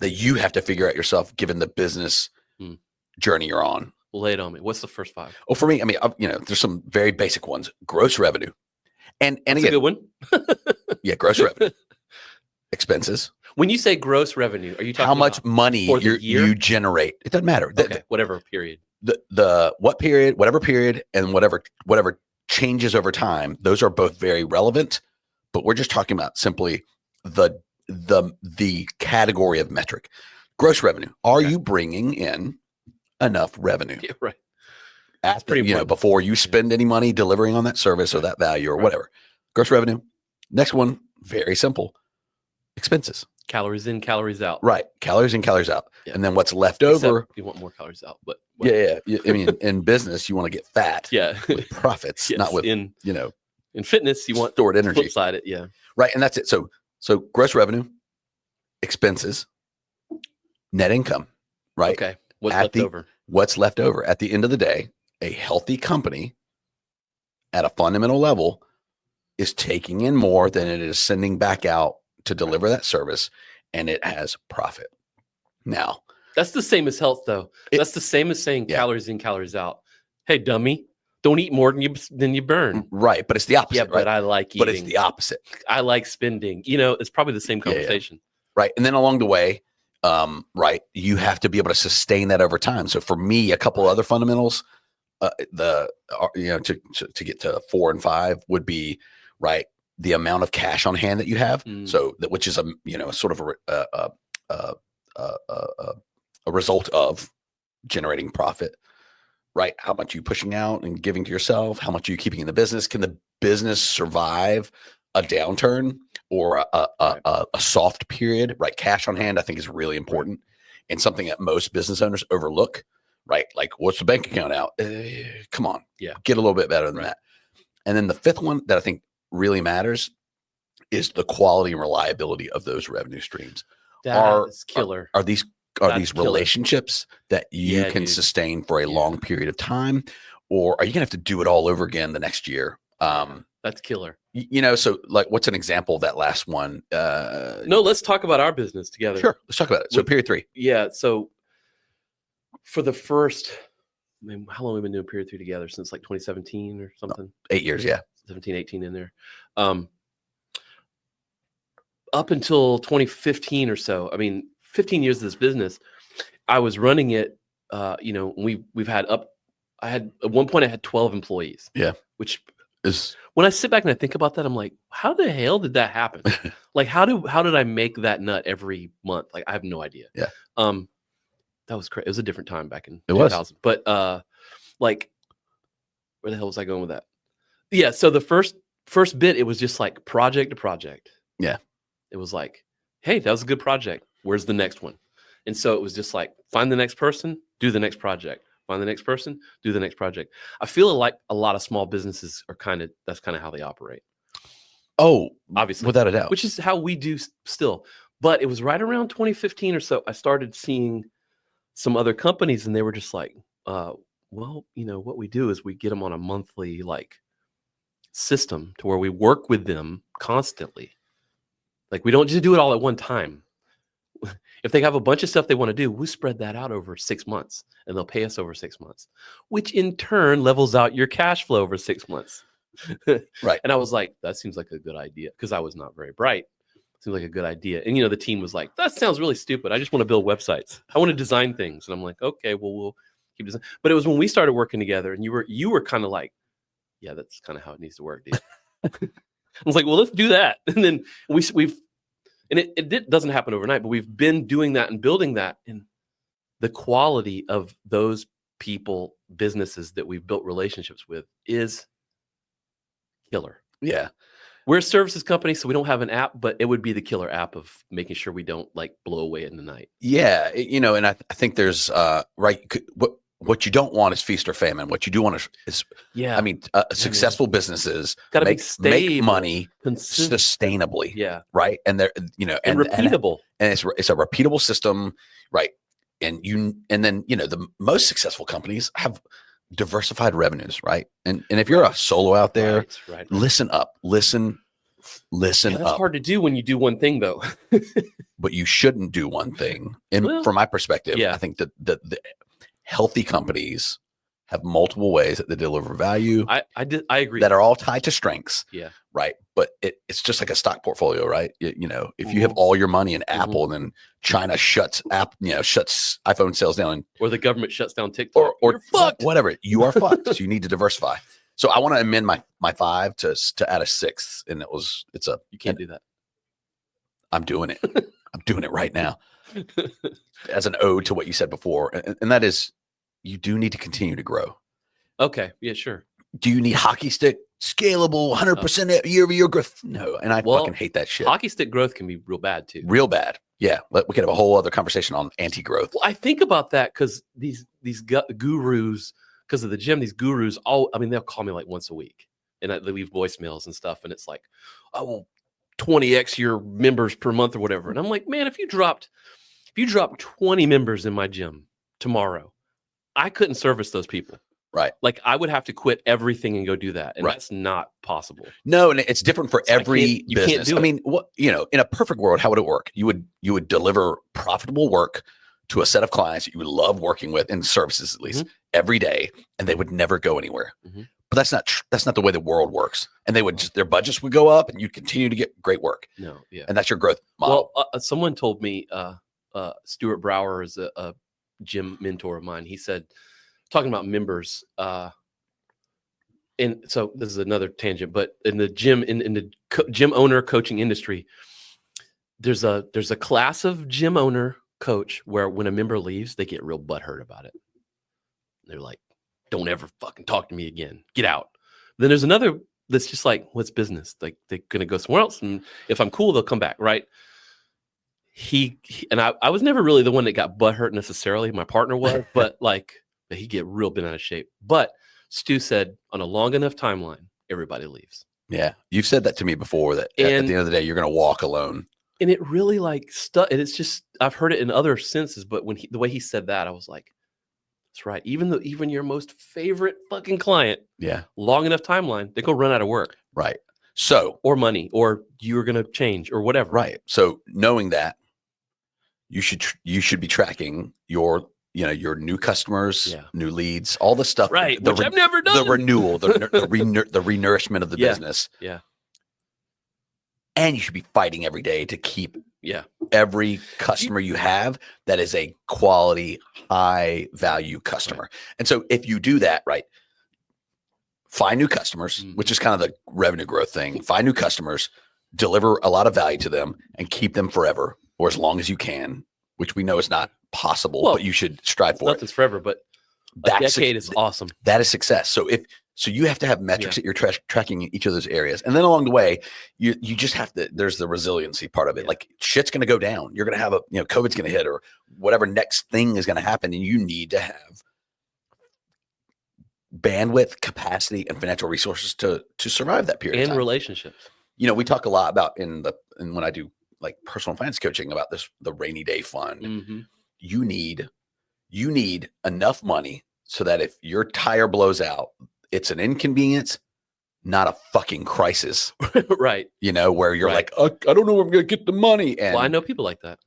you have to figure out yourself, given the business journey you're on. Lay it on me. What's the first 5? Oh, for me, I mean, there's some very basic ones. Gross revenue, and That's again, a good one. yeah, gross revenue. Expenses. When you say gross revenue, are you talking How much about money for the year? you generate? It doesn't matter. Okay, whatever period. What period, whatever period, and whatever changes over time. Those are both very relevant, but we're just talking about simply the category of metric. Gross revenue. Are you bringing in enough revenue? Yeah, right. That's pretty important. Before you spend any money delivering on that service or that value or whatever. Gross revenue. Next one, very simple. Expenses. Calories in, calories out. Right. Calories in, calories out. Yeah. And then what's left over. Except you want more calories out, but Yeah. I mean, in business, you want to get fat yeah. with profits, Yes, not with, in fitness, you want stored energy. flip side it. Yeah. Right. And that's it. So gross revenue, expenses, net income, right? Okay. What's left over? What's left over. At the end of the day, a healthy company at a fundamental level is taking in more than it is sending back out to deliver that service, and it has profit. Now, that's the same as health, though. That's the same as saying calories in, calories out. Hey, dummy, don't eat more than you burn. Right, but it's the opposite. Yeah, but I like eating. But it's the opposite. I like spending. It's probably the same conversation. Yeah. Right, and then along the way, right, you have to be able to sustain that over time. So for me, a couple other fundamentals, to get to 4 and 5 would be right. The amount of cash on hand that you have, so that which is sort of a result of generating profit, right? How much are you pushing out and giving to yourself? How much are you keeping in the business? Can the business survive a downturn or a soft period? Right, cash on hand I think is really important and something that most business owners overlook. Right, like what's the bank account out? Come on, get a little bit better than that. And then the 5th one that I think really matters is the quality and reliability of those revenue streams. That's killer. Are these relationships that you can sustain for a long period of time, or are you gonna have to do it all over again the next year? That's killer. So like, what's an example of that last one? No, let's talk about our business together. Sure, let's talk about it. So period 3. Yeah. So for the first, how long have we been doing period 3 together? Since like 2017 or something? 8 years, yeah. 17, 18 in there. Up until 2015 or so, 15 years of this business, I was running it. We've had at one point I had 12 employees. Yeah. Which is, when I sit back and I think about that, I'm like, how the hell did that happen? Like, how did I make that nut every month? Like, I have no idea. Yeah. That was crazy. It was a different time back in 2000. But like, where the hell was I going with that? Yeah. So the first bit, it was just like project to project. Yeah. It was like, hey, that was a good project. Where's the next one? And so it was just like, find the next person, do the next project. Find the next person, do the next project. I feel like a lot of small businesses are that's kind of how they operate. Oh, obviously, without a doubt. Which is how we do still. But it was right around 2015 or so, I started seeing some other companies, and they were just like, well, what we do is we get them on a monthly system to where we work with them constantly. Like, we don't just do it all at one time. if they have a bunch of stuff they want to do, we'll spread that out over 6 months and they'll pay us over 6 months, which in turn levels out your cash flow over 6 months. Right. And I was like, that seems like a good idea, because I was not very bright. Seems like a good idea. And, you know, the team was like, that sounds really stupid. I just want to build websites. I want to design things. And I'm like, okay, well, we'll keep designing. But it was when we started working together and you were kind of like, yeah, that's kind of how it needs to work, dude. I was like, well, let's do that. And then we've, and it doesn't happen overnight, but we've been doing that and building that. And the quality of those people, businesses that we've built relationships with is killer. Yeah. We're a services company, so we don't have an app, but it would be the killer app of making sure we don't like blow away in the night. Yeah. You know, and I think there's, what you don't want is feast or famine. What you do want is Yeah. I mean, successful businesses Gotta make be stable, money consistent. sustainably. Yeah. Right. And they're, you know, And repeatable. And it's a repeatable system. Right. And then, you know, the most successful companies have diversified revenues. Right. And if you're a solo out there, Right. listen up, listen That's up. hard to do when you do one thing, though. But you shouldn't do one thing. And Well, from my perspective, yeah. I think that the healthy companies have multiple ways that they deliver value. I agree. That are all tied to strengths. Yeah. Right. But it's just like a stock portfolio, right? You know, if you have all your money in Apple and then China shuts iPhone sales down, or the government shuts down TikTok, or you're fucked. Whatever, you are fucked. So you need to diversify. So I want to amend my 5 to add a 6th, and You can't do that. I'm doing it. I'm doing it right now as an ode to what you said before, and that is, you do need to continue to grow. Okay. Yeah, sure. Do you need hockey stick, scalable, 100% year-over-year growth? No, and I fucking hate that shit. Hockey stick growth can be real bad too. Real bad. Yeah, we could have a whole other conversation on anti-growth. Well, I think about that because these gurus, because of the gym, these gurus, they'll call me like once a week, and they leave voicemails and stuff, and it's like, I will 20x your members per month or whatever. And I'm like, man, if you dropped 20 members in my gym tomorrow, I couldn't service those people. Right. Like I would have to quit everything and go do that. And that's not possible. No, and it's different for every you business. can't do it. I mean, in a perfect world, how would it work? You would deliver profitable work to a set of clients that you would love working with, in services at least, every day, and they would never go anywhere. But that's not the way the world works. And they would their budgets would go up, and you'd continue to get great work. No, yeah. And that's your growth model. Well, someone told me, Stuart Brower is a gym mentor of mine. He said, talking about members, and so this is another tangent, but in the gym, in the gym owner coaching industry, there's a class of gym owner coach where when a member leaves, they get real butthurt about it. They're like, don't ever fucking talk to me again. Get out. Then there's another that's just like, what's business? Like they're going to go somewhere else. And if I'm cool, they'll come back. Right. He and I was never really the one that got butthurt necessarily. My partner was, but like he get real bent out of shape. But Stu said on a long enough timeline, everybody leaves. Yeah. You've said that to me before, that at the end of the day, you're going to walk alone. And it really like stuck. And it's just, I've heard it in other senses, but when the way he said that, I was like, that's right. Even your most favorite fucking client, long enough timeline, they go run out of work. Right. So, or money, or you're going to change or whatever. Right. So knowing that, you should be tracking your new customers, new leads, all the stuff. Right. Which I've never done. The renewal, the renourishment of the business. Yeah. And you should be fighting every day to keep every customer you have that is a quality, high value customer. Right. And so if you do that, right, find new customers, which is kind of the revenue growth thing. Find new customers, deliver a lot of value to them, and keep them forever, or as long as you can, which we know is not possible, but you should strive for. Nothing's forever, but a decade is awesome. That is success. So you have to have metrics that you're tracking in each of those areas. And then along the way, you just have to, there's the resiliency part of it. Like shit's going to go down. You're going to have COVID's going to hit, or whatever next thing is going to happen. And you need to have bandwidth, capacity, and financial resources to survive that period. And relationships. We talk a lot about and when I do like personal finance coaching about the rainy day fund. Mm-hmm. You need enough money so that if your tire blows out, it's an inconvenience, not a fucking crisis. Right. Where you're like, I don't know where I'm going to get the money. And I know people like that.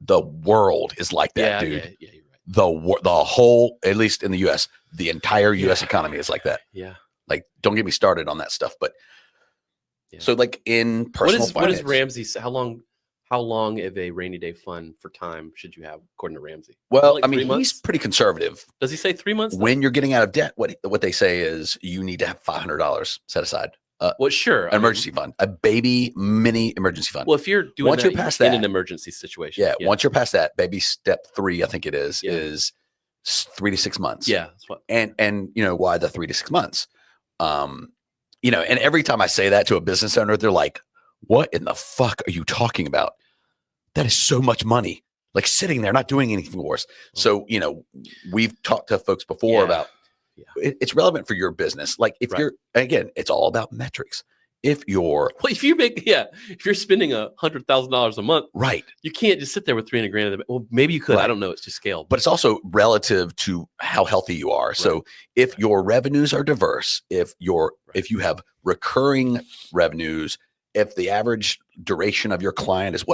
the world is like that, dude. Yeah, you're right. The whole, at least in the US, the entire US economy is like that. Yeah. Like, don't get me started on that stuff. But Yeah. so like in personal what finance, is Ramsey say? How long of a rainy day fund for time should you have according to Ramsey? well, Like I mean, 3 months? he's pretty conservative. Does he say 3 months? When you're getting out of debt, what they say is you need to have $500 set aside. Well, sure. An emergency fund, a baby mini emergency fund. Well, if you're doing Once that you're past in that, an emergency situation. yeah, once you're past that, baby step 3, I think it is 3 to 6 months. Yeah. That's what, And you know why the 3 to 6 months? You know, and every time I say that to a business owner, they're like, "What in the fuck are you talking about? That is so much money, like sitting there not doing anything for us." So, you know, we've talked to folks before about it's relevant for your business. Like if you're, again, it's all about metrics. If you're, well, if you're spending $100,000 a month, right, you can't just sit there with 300 grand. Well, maybe you could. Right. I don't know. It's just scale. but it's also relative to how healthy you are. So if your revenues are diverse, if you have recurring revenues, if the average duration of your client is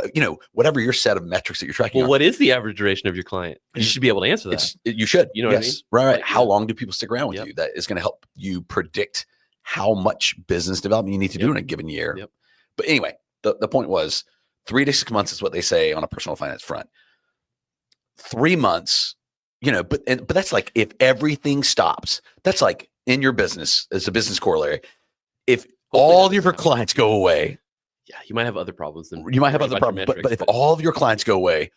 whatever your set of metrics that you're tracking. Well, what is the average duration of your client? You should be able to answer that. You should. You know what I mean? Right. Like, How long do people stick around with Yep. you? That is going to help you predict how much business development you need to do in a given year. Yep. But anyway, the point was 3 to 6 months is what they say on a personal finance front. 3 months, but that's like if everything stops. That's like in your business as a business corollary. If all of your clients go away, Yeah, you might have other problems. you might have other problems. But if all of your clients go away,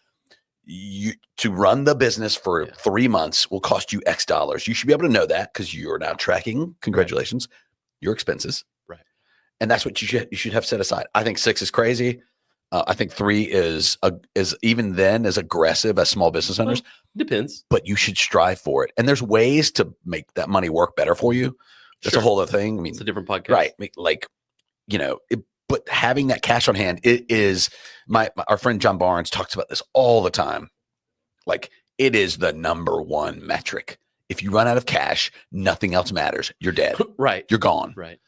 to run the business for 3 months will cost you X dollars. You should be able to know that because you're now tracking. Congratulations, your expenses. Right. And that's what you should have set aside. I think 6 is crazy. I think 3 is even then as aggressive as small business owners. Depends. But you should strive for it. And there's ways to make that money work better for you. That's a whole other thing. I mean, it's a different podcast. Right. Like, but having that cash on hand, it is our friend John Barnes talks about this all the time. Like it is the number one metric. If you run out of cash, nothing else matters. You're dead. Right. You're gone. Right.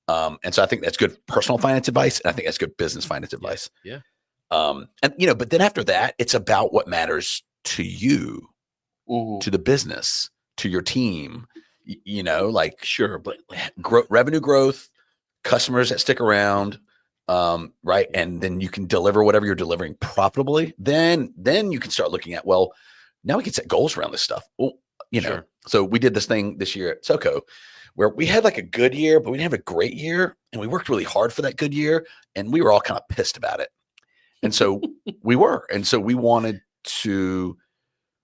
And so I think that's good personal finance advice. And I think that's good business finance advice. Yeah. But then after that, it's about what matters to you, to the business, to your team, like sure. But revenue growth, customers that stick around, right. And then you can deliver whatever you're delivering profitably. Then you can start looking at, well, now we can set goals around this stuff. Well, Sure. So we did this thing this year at SoCo where we had like a good year, but we didn't have a great year. And we worked really hard for that good year. And we were all kind of pissed about it. And so we wanted to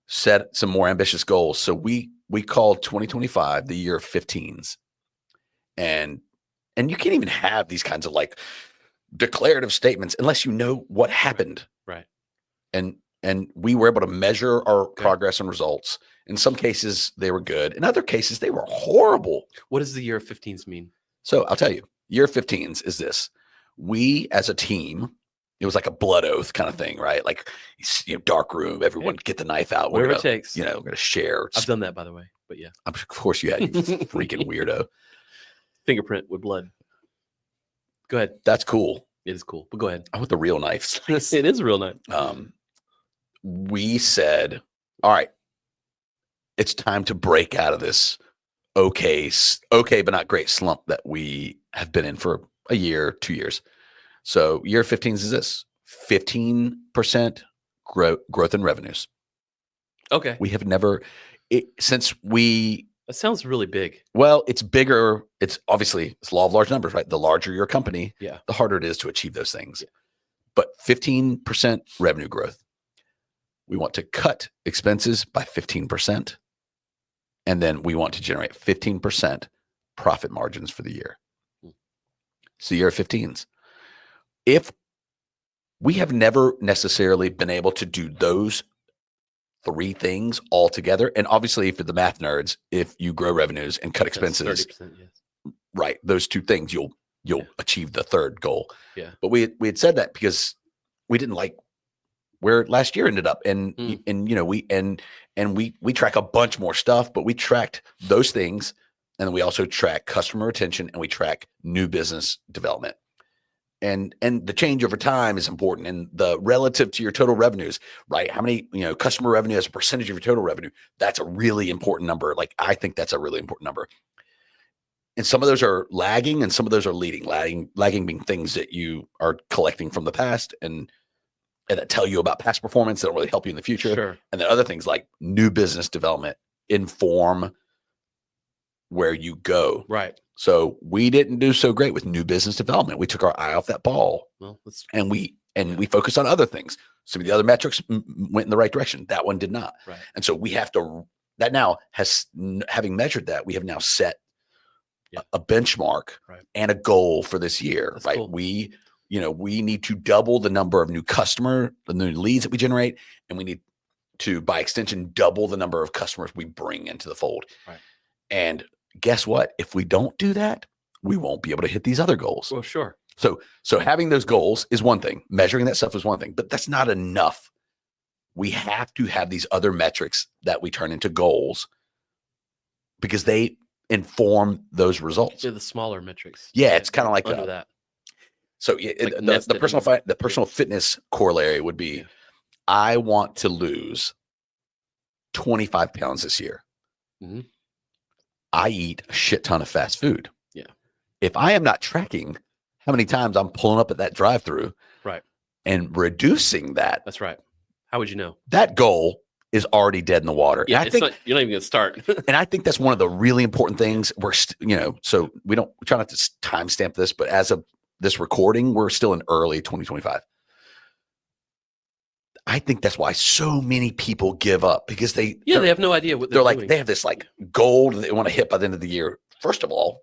set some more ambitious goals. So we called 2025 the year of 15s. And you can't even have these kinds of like declarative statements unless you know what happened. Right. And we were able to measure our progress and results. In some cases, they were good. In other cases, they were horrible. What does the year of 15s mean? So I'll tell you, year of 15s is this. We as a team, it was like a blood oath kind of thing, right? Like, dark room, everyone get the knife out. Whatever it takes. We're going to share. I've done that, by the way, but yeah. Of course you had, you freaking weirdo. Fingerprint with blood. Go ahead. That's cool. It is cool, but go ahead. I want the real knife. It is a real knife. We said, all right, it's time to break out of this okay, but not great slump that we have been in for a year, 2 years. So year 15s is this 15% growth in revenues. Okay. We have never, since we. That sounds really big. Well, it's bigger. It's obviously, it's law of large numbers, right? The larger your company, the harder it is to achieve those things. Yeah. But 15% revenue growth. We want to cut expenses by 15%. And then we want to generate 15% profit margins for the year. So year of 15s. If we have never necessarily been able to do those 3 things all together, and obviously for the math nerds, if you grow revenues and cut expenses, 30%, yes. Right, those 2 things, you'll achieve the third goal. Yeah. But we had said that because we didn't like where last year ended up, and we track a bunch more stuff, but we tracked those things, and then we also track customer retention and we track new business development. and the change over time is important, and the relative to your total revenues, right? How many, customer revenue as a percentage of your total revenue, that's a really important number. Like, I think that's a really important number. And some of those are lagging and some of those are leading. Lagging being things that you are collecting from the past and that tell you about past performance that don't really help you in the future. Sure. And then other things like new business development inform where you go. Right. So we didn't do so great with new business development. We took our eye off that ball, Well, and we focused on other things. Some of the other metrics went in the right direction. That one did not. right. And so we have to, that now has, having measured that, we have now set Yeah. a benchmark Right. and a goal for this year, That's right? cool. We need to double the number of the new leads that we generate. And we need to, by extension, double the number of customers we bring into the fold. Right. And guess what? If we don't do that, we won't be able to hit these other goals. Well, sure. So having those goals is one thing. Measuring that stuff is one thing, but that's not enough. We have to have these other metrics that we turn into goals because they inform those results. Yeah, the smaller metrics. Yeah, it's kind of like under that. So like the nested personal fitness corollary would be, Yeah. I want to lose 25 pounds this year. Mhm. I eat a shit ton of fast food. Yeah. If I am not tracking how many times I'm pulling up at that drive-through, Right. and reducing that, That's right. How would you know? that goal is already dead in the water. Yeah, And I think, you're not even going to start. and I think that's one of the really important things. So we try not to timestamp this, but as of this recording, we're still in early 2025. I think that's why so many people give up, because they have no idea what they're like, doing. they have this like goal that they want to hit by the end of the year. First of all,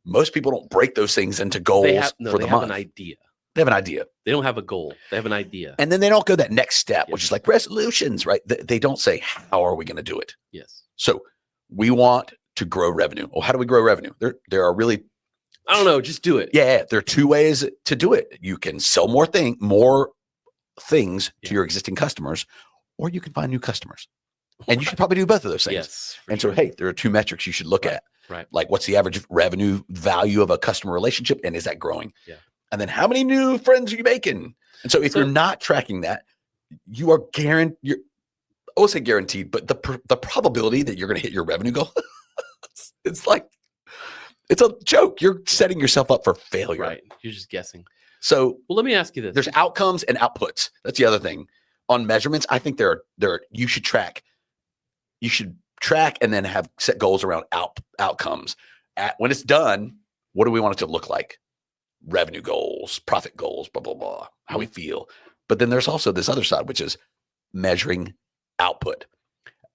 most people don't break those things into goals They have for the an month. idea. They have an idea. They don't have a goal. They have an idea. And then they don't go that next step, Yeah. which is like resolutions, right? They don't say, how are we going to do it? Yes. So we want to grow revenue. Well, how do we grow revenue? There are really, I don't know. Just do it. there are two ways to do it. You can sell more things to your existing customers, or you can find new customers. And you should probably do both of those things. Yes. for And sure. so, hey, there are two metrics you should look at. Right. Like, what's the average revenue value of a customer relationship, and is that growing? Yeah. And then how many new friends are you making? And so if you're not tracking that, you are guaranteed, I won't say guaranteed, but the probability that you're going to hit your revenue goal, it's a joke. You're setting yourself up for failure. Right. You're just guessing. So Well, let me ask you this. there's outcomes and outputs. That's the other thing. On measurements, I think you should track and then have set goals around outcomes. When it's done, what do we want it to look like? Revenue goals, profit goals, blah, blah, blah, how we feel. But then there's also this other side, which is measuring output.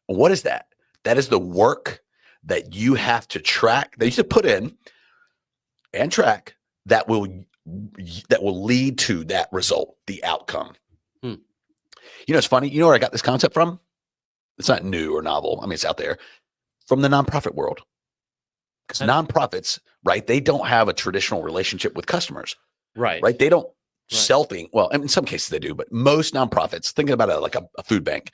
What is that? That is the work that you have to track, that you should put in and track, that will lead to that result, the outcome. It's funny. You know where I got this concept from? It's not new or novel. I mean, it's out there from the nonprofit world. Because nonprofits, right? They don't have a traditional relationship with customers, Right. right? They don't sell things. Well, I mean, in some cases they do, but most nonprofits, thinking about it like a food bank,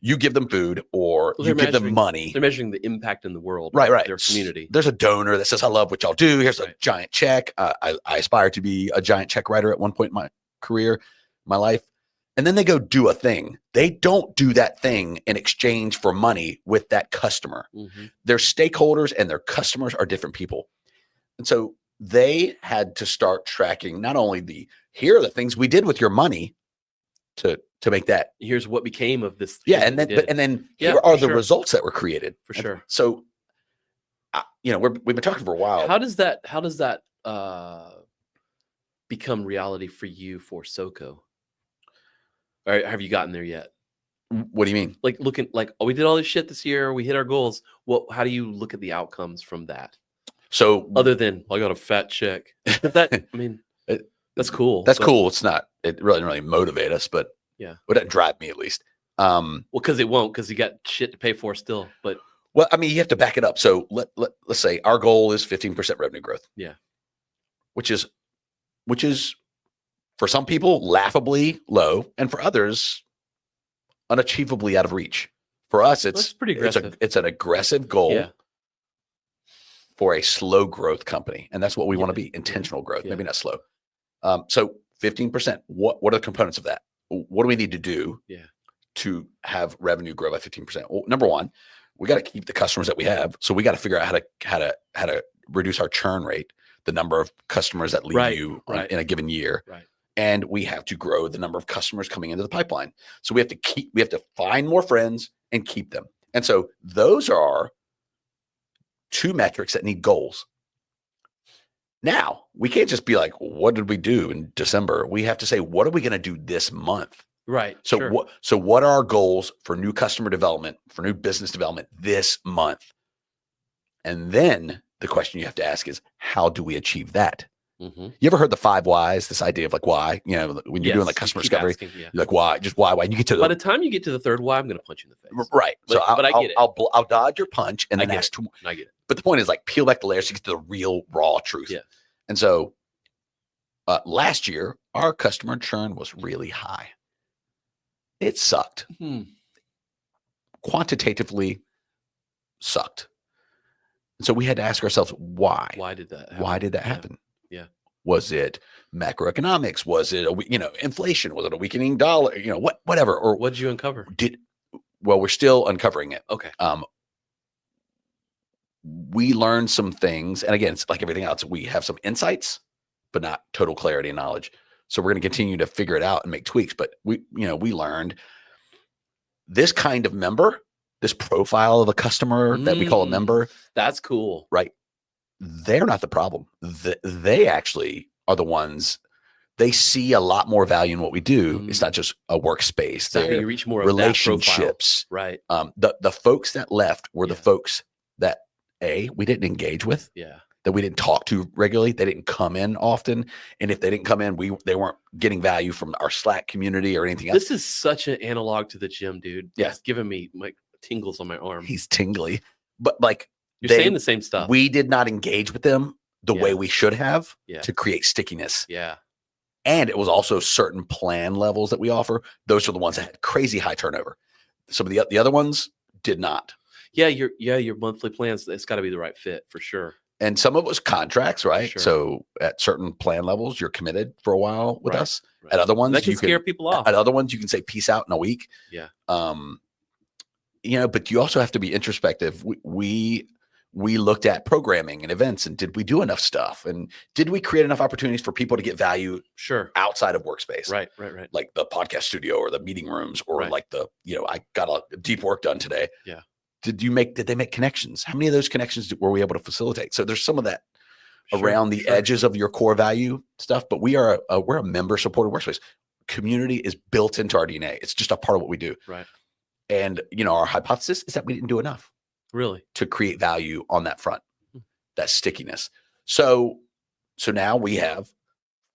you give them food or you give them money. They're measuring the impact in the world. Right. of their community. There's a donor that says, I love what y'all do. Here's a giant check. I aspire to be a giant check writer at one point in my career, my life. And then they go do a thing. They don't do that thing in exchange for money with that customer. Mm-hmm. Their stakeholders and their customers are different people. And so they had to start tracking not only here are the things we did with your money to make that. Here's what became of this. Yeah. And then here are the results that were created. For sure. And so, we've been talking for a while. How does that become reality for you for SoCo? Or have you gotten there yet? What do you mean? Like looking like, we did all this shit this year. We hit our goals. Well, how do you look at the outcomes from that? So other than I got a fat check, that's cool. That's cool. It really didn't really motivate us, but yeah, it doesn't drive me at least. Well, because it won't, because you got shit to pay for still. But well, I mean, you have to back it up. So let's say our goal is 15% revenue growth. Yeah, which is for some people laughably low, and for others unachievably out of reach. For us, it's pretty aggressive. It's an aggressive goal for a slow growth company, and that's what we want to be: intentional growth, maybe not slow. So 15%. What are the components of that? What do we need to do to have revenue grow by 15%? Well, number one, we got to keep the customers that we have. So we got to figure out how to reduce our churn rate, the number of customers that leave you in a given year. Right. And we have to grow the number of customers coming into the pipeline. So we have to find more friends and keep them. And so those are two metrics that need goals. Now, we can't just be like, what did we do in December? We have to say, what are we going to do this month? Right. So what are our goals for new customer development, for new business development this month? And then the question you have to ask is, how do we achieve that? Mm-hmm. You ever heard the 5 whys, this idea of like why, when you're doing like customer discovery, you're like, why, just why, you get to by the time you get to the third why, I'm going to punch you in the face. Right. But I get it. I'll dodge your punch and then ask. I get it. But the point is like peel back the layers to get to the real raw truth. Yeah. And so last year, our customer churn was really high. It sucked. Quantitatively sucked. And so we had to ask ourselves, why? Why did that happen? Why did that happen? Yeah. Was it macroeconomics? Was it inflation? Was it a weakening dollar? Whatever. Or what did you uncover? We're still uncovering it. Okay. We learned some things, and again, it's like everything else. We have some insights, but not total clarity and knowledge. So we're going to continue to figure it out and make tweaks. But we learned this kind of member, this profile of a customer that we call a member. That's cool, right? They're not the problem. They actually are the ones. They see a lot more value in what we do. It's not just a workspace. So you reach more relationships, of that profile. right? The folks that left were the folks that we didn't engage with. Yeah. That we didn't talk to regularly. They didn't come in often. And if they didn't come in, they weren't getting value from our Slack community or anything else. This is such an analog to the gym, dude. Yeah. It's giving me like tingles on my arm. He's tingly. But like you're saying the same stuff. We did not engage with them the way we should have Yeah. to create stickiness. Yeah. And it was also certain plan levels that we offer. Those are the ones that had crazy high turnover. Some of the other ones did not. Yeah, your monthly plans, it's got to be the right fit for sure. And some of it was contracts, right? Sure. So at certain plan levels, you're committed for a while with us. Right. At other ones, that can scare people off. At other ones, you can say peace out in a week. Yeah. But you also have to be introspective. We looked at programming and events, and did we do enough stuff? And did we create enough opportunities for people to get value outside of workspace? Right. Like the podcast studio or the meeting rooms or like I got a deep work done today. Yeah. Did they make connections? How many of those connections were we able to facilitate? So there's some of that around the edges of your core value stuff, but we're a member supported workspace. Community is built into our DNA. It's just a part of what we do. Right. And our hypothesis is that we didn't do enough. Really? To create value on that front, that stickiness. So now we have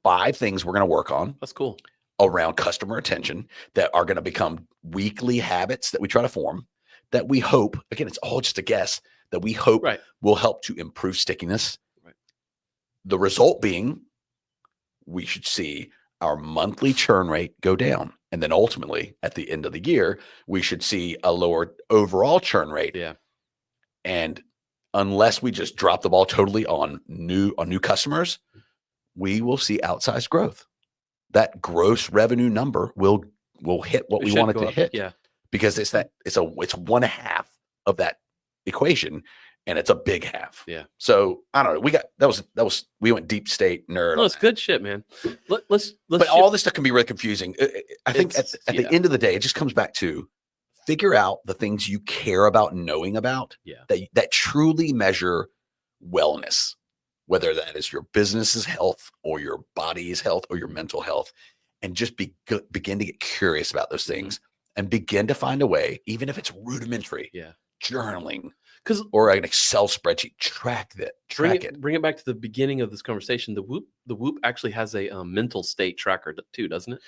5 things we're going to work on. That's cool. Around customer attention that are going to become weekly habits that we try to form that we hope, again, it's all just a guess, that we hope will help to improve stickiness. Right. The result being we should see our monthly churn rate go down. And then ultimately at the end of the year, we should see a lower overall churn rate. Yeah. And unless we just drop the ball totally on new customers, we will see outsized growth. That gross revenue number will hit what we want it to hit. Yeah. Because it's 1/2 of that equation, and it's a big half. Yeah. So I don't know. We went deep state nerd. No, it's good shit, man. Let's. But all this stuff can be really confusing. I think at the end of the day, it just comes back to figure out the things you care about knowing about. Yeah. That truly measure wellness, whether that is your business's health or your body's health or your mental health, and just begin to get curious about those things. And begin to find a way, even if it's rudimentary, journaling, or an Excel spreadsheet, track it. Bring it back to the beginning of this conversation. The Whoop actually has a mental state tracker too, doesn't it?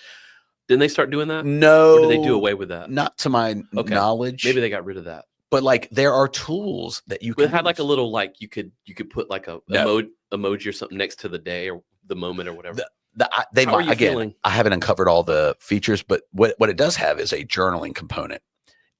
Didn't they start doing that? No. Or did they do away with that? Not to my knowledge. Maybe they got rid of that. But like there are tools that you can. It had like a little you could put like a emoji or something next to the day or the moment or whatever. How are you feeling? I haven't uncovered all the features, but what it does have is a journaling component.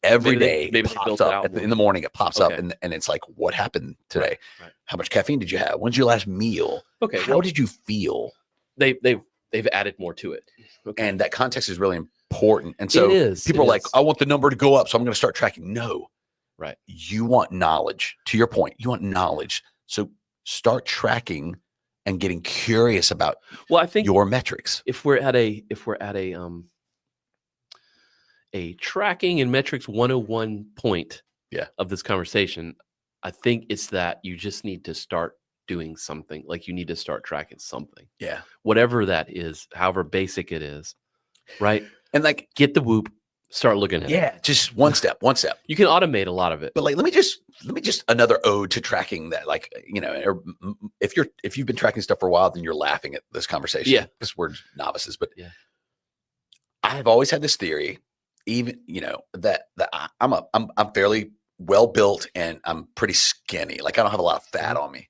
Every day it pops up in the morning. It pops up and it's like, what happened today? Right. How much caffeine did you have? When's your last meal? Okay. How did you feel? They've They've added more to it. Okay. And that context is really important. And so It is. people are like, I want the number to go up, so I'm going to start tracking. No. Right. You want knowledge. To your point, you want knowledge. So start tracking and getting curious about I think your metrics. If we're at a tracking and metrics 101 point of this conversation, I think it's that you just need to start doing something. Like you need to start tracking something. Yeah. Whatever that is, however basic it is. Right. And like get the Whoop, start looking at it. Yeah, just one step. You can automate a lot of it. But like let me just another ode to tracking that, like, you know, if you've been tracking stuff for a while, then you're laughing at this conversation. Yeah. Because we're novices. But I've always had this theory, even, you know, that I'm fairly well built and I'm pretty skinny. Like I don't have a lot of fat on me.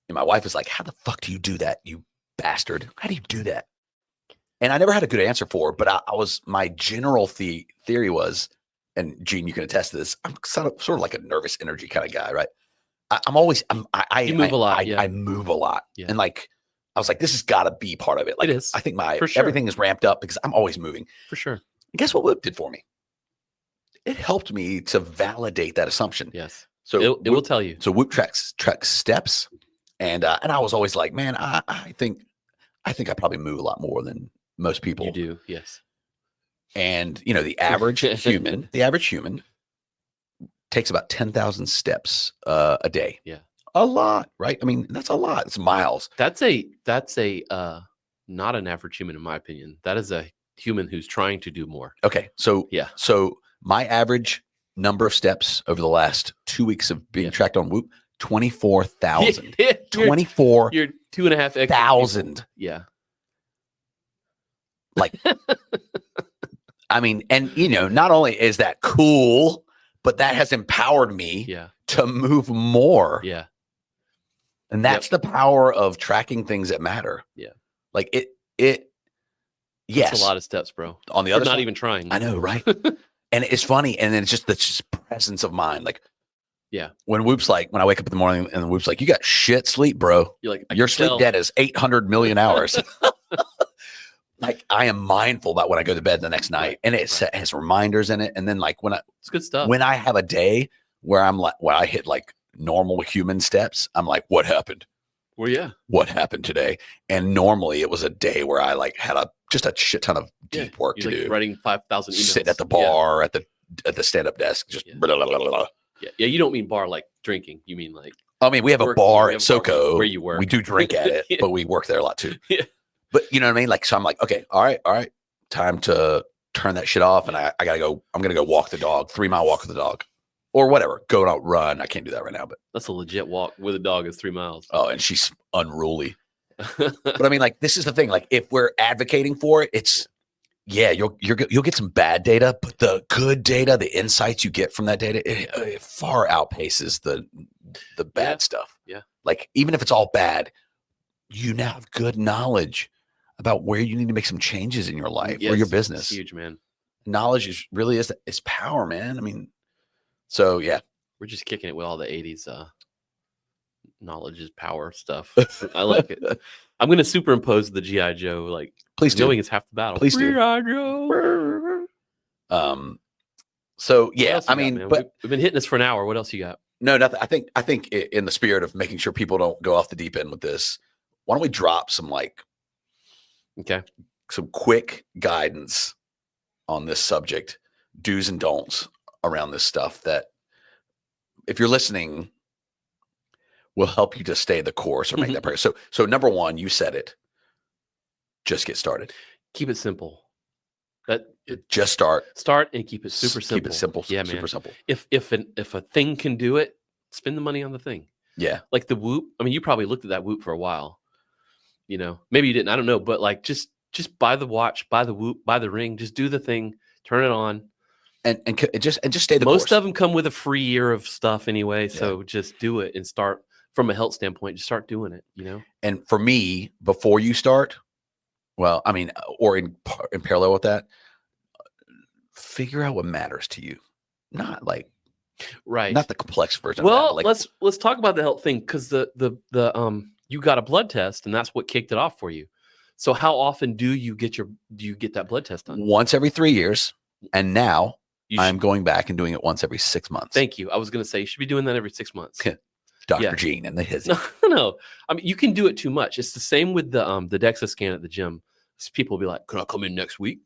And my wife is like, how the fuck do you do that, you bastard? How do you do that? And I never had a good answer for it, but my general theory was, and Gene, you can attest to this, I'm sort of like a nervous energy kind of guy, right? You move a lot. I move a lot. Yeah. And like, I was like, this has got to be part of it. Like, it is. I think For sure. everything is ramped up because I'm always moving. For sure. And guess what Whoop did for me? It helped me to validate that assumption. Yes. So it will tell you. So Whoop tracks steps. And I was always like, man, I think I probably move a lot more than most people. You do, yes. And you know, the average human takes about 10,000 steps a day. Yeah, a lot, right? I mean, that's a lot. It's miles. That's a not an average human, in my opinion. That is a human who's trying to do more. Okay, so yeah, so my average number of steps over the last 2 weeks of being tracked on Whoop. 24,000. 24. You're 2.5 thousand. Yeah. Like, I mean, and you know, not only is that cool, but that has empowered me to move more. Yeah. And that's the power of tracking things that matter. Yeah. Like yes. That's a lot of steps, bro. On the other side, not even trying. I know, right? And it's funny. And then it's just presence of mind. Like, yeah. When Whoop's like, when I wake up in the morning and Whoop's like, you got shit sleep, bro. You're like, your sleep debt is 800 million hours. Like, I am mindful about when I go to bed the next night, and it has reminders in it. And then like it's good stuff. When I have a day where I'm like, when I hit like normal human steps, I'm like, what happened? Well, yeah. What happened today? And normally it was a day where I like had just a shit ton of deep work to do. Writing 5,000 emails. Sitting at the bar, at the stand-up desk, just blah, blah, blah, blah. Yeah, you don't mean bar like drinking. You mean like, I mean, we have a bar at SoCo where you work. We do drink at it, but we work there a lot too. Yeah. But you know what I mean? Like, so I'm like, okay, all right. Time to turn that shit off. And I gotta go, I'm going to go walk the dog, 3-mile walk with the dog or whatever. Go out, run. I can't do that right now, but that's a legit walk with a dog is 3 miles. Oh, and she's unruly. But I mean, like, this is the thing. Like, if we're advocating for it, it's, you'll get some bad data, but the good data, the insights you get from that data, it far outpaces the bad stuff. Yeah. Like, even if it's all bad, you now have good knowledge about where you need to make some changes in your life or your business. It's huge, man. Knowledge is power, man. I mean, so yeah. We're just kicking it with all the 80s knowledge is power stuff. I like it. I'm going to superimpose the G.I. Joe, like, please do. Knowing it's half the battle. Please do. G.I. Joe. So yeah, I mean, but we've been hitting this for an hour. What else you got? No, nothing. I think in the spirit of making sure people don't go off the deep end with this, why don't we drop some some quick guidance on this subject, do's and don'ts around this stuff that, if you're listening, will help you to stay the course or make that progress. So number one, you said it. Just get started. Keep it simple. Just start and keep it super simple. Keep it simple. Yeah, super man. simple. If a thing can do it, spend the money on the thing. Yeah. Like the Whoop. I mean, you probably looked at that Whoop for a while. You know, maybe you didn't. I don't know. But like, just buy the watch, buy the Whoop, buy the ring. Just do the thing. Turn it on. And just stay the course. Most of them come with a free year of stuff anyway. Yeah. So just do it and start from a health standpoint. Just start doing it. You know. And for me, before you start, well, I mean, or in parallel with that, figure out what matters to you. Not like not the complex version. Well, of that, like, let's talk about the health thing, because the you got a blood test and that's what kicked it off for you. So how often do you get that blood test done? Once every 3 years. And now You I'm should- going back and doing it once every 6 months. Thank you. I was going to say you should be doing that every 6 months. Dr. Yeah. Gene and the hizzy. No. I mean, you can do it too much. It's the same with the DEXA scan at the gym. People will be like, "Can I come in next week?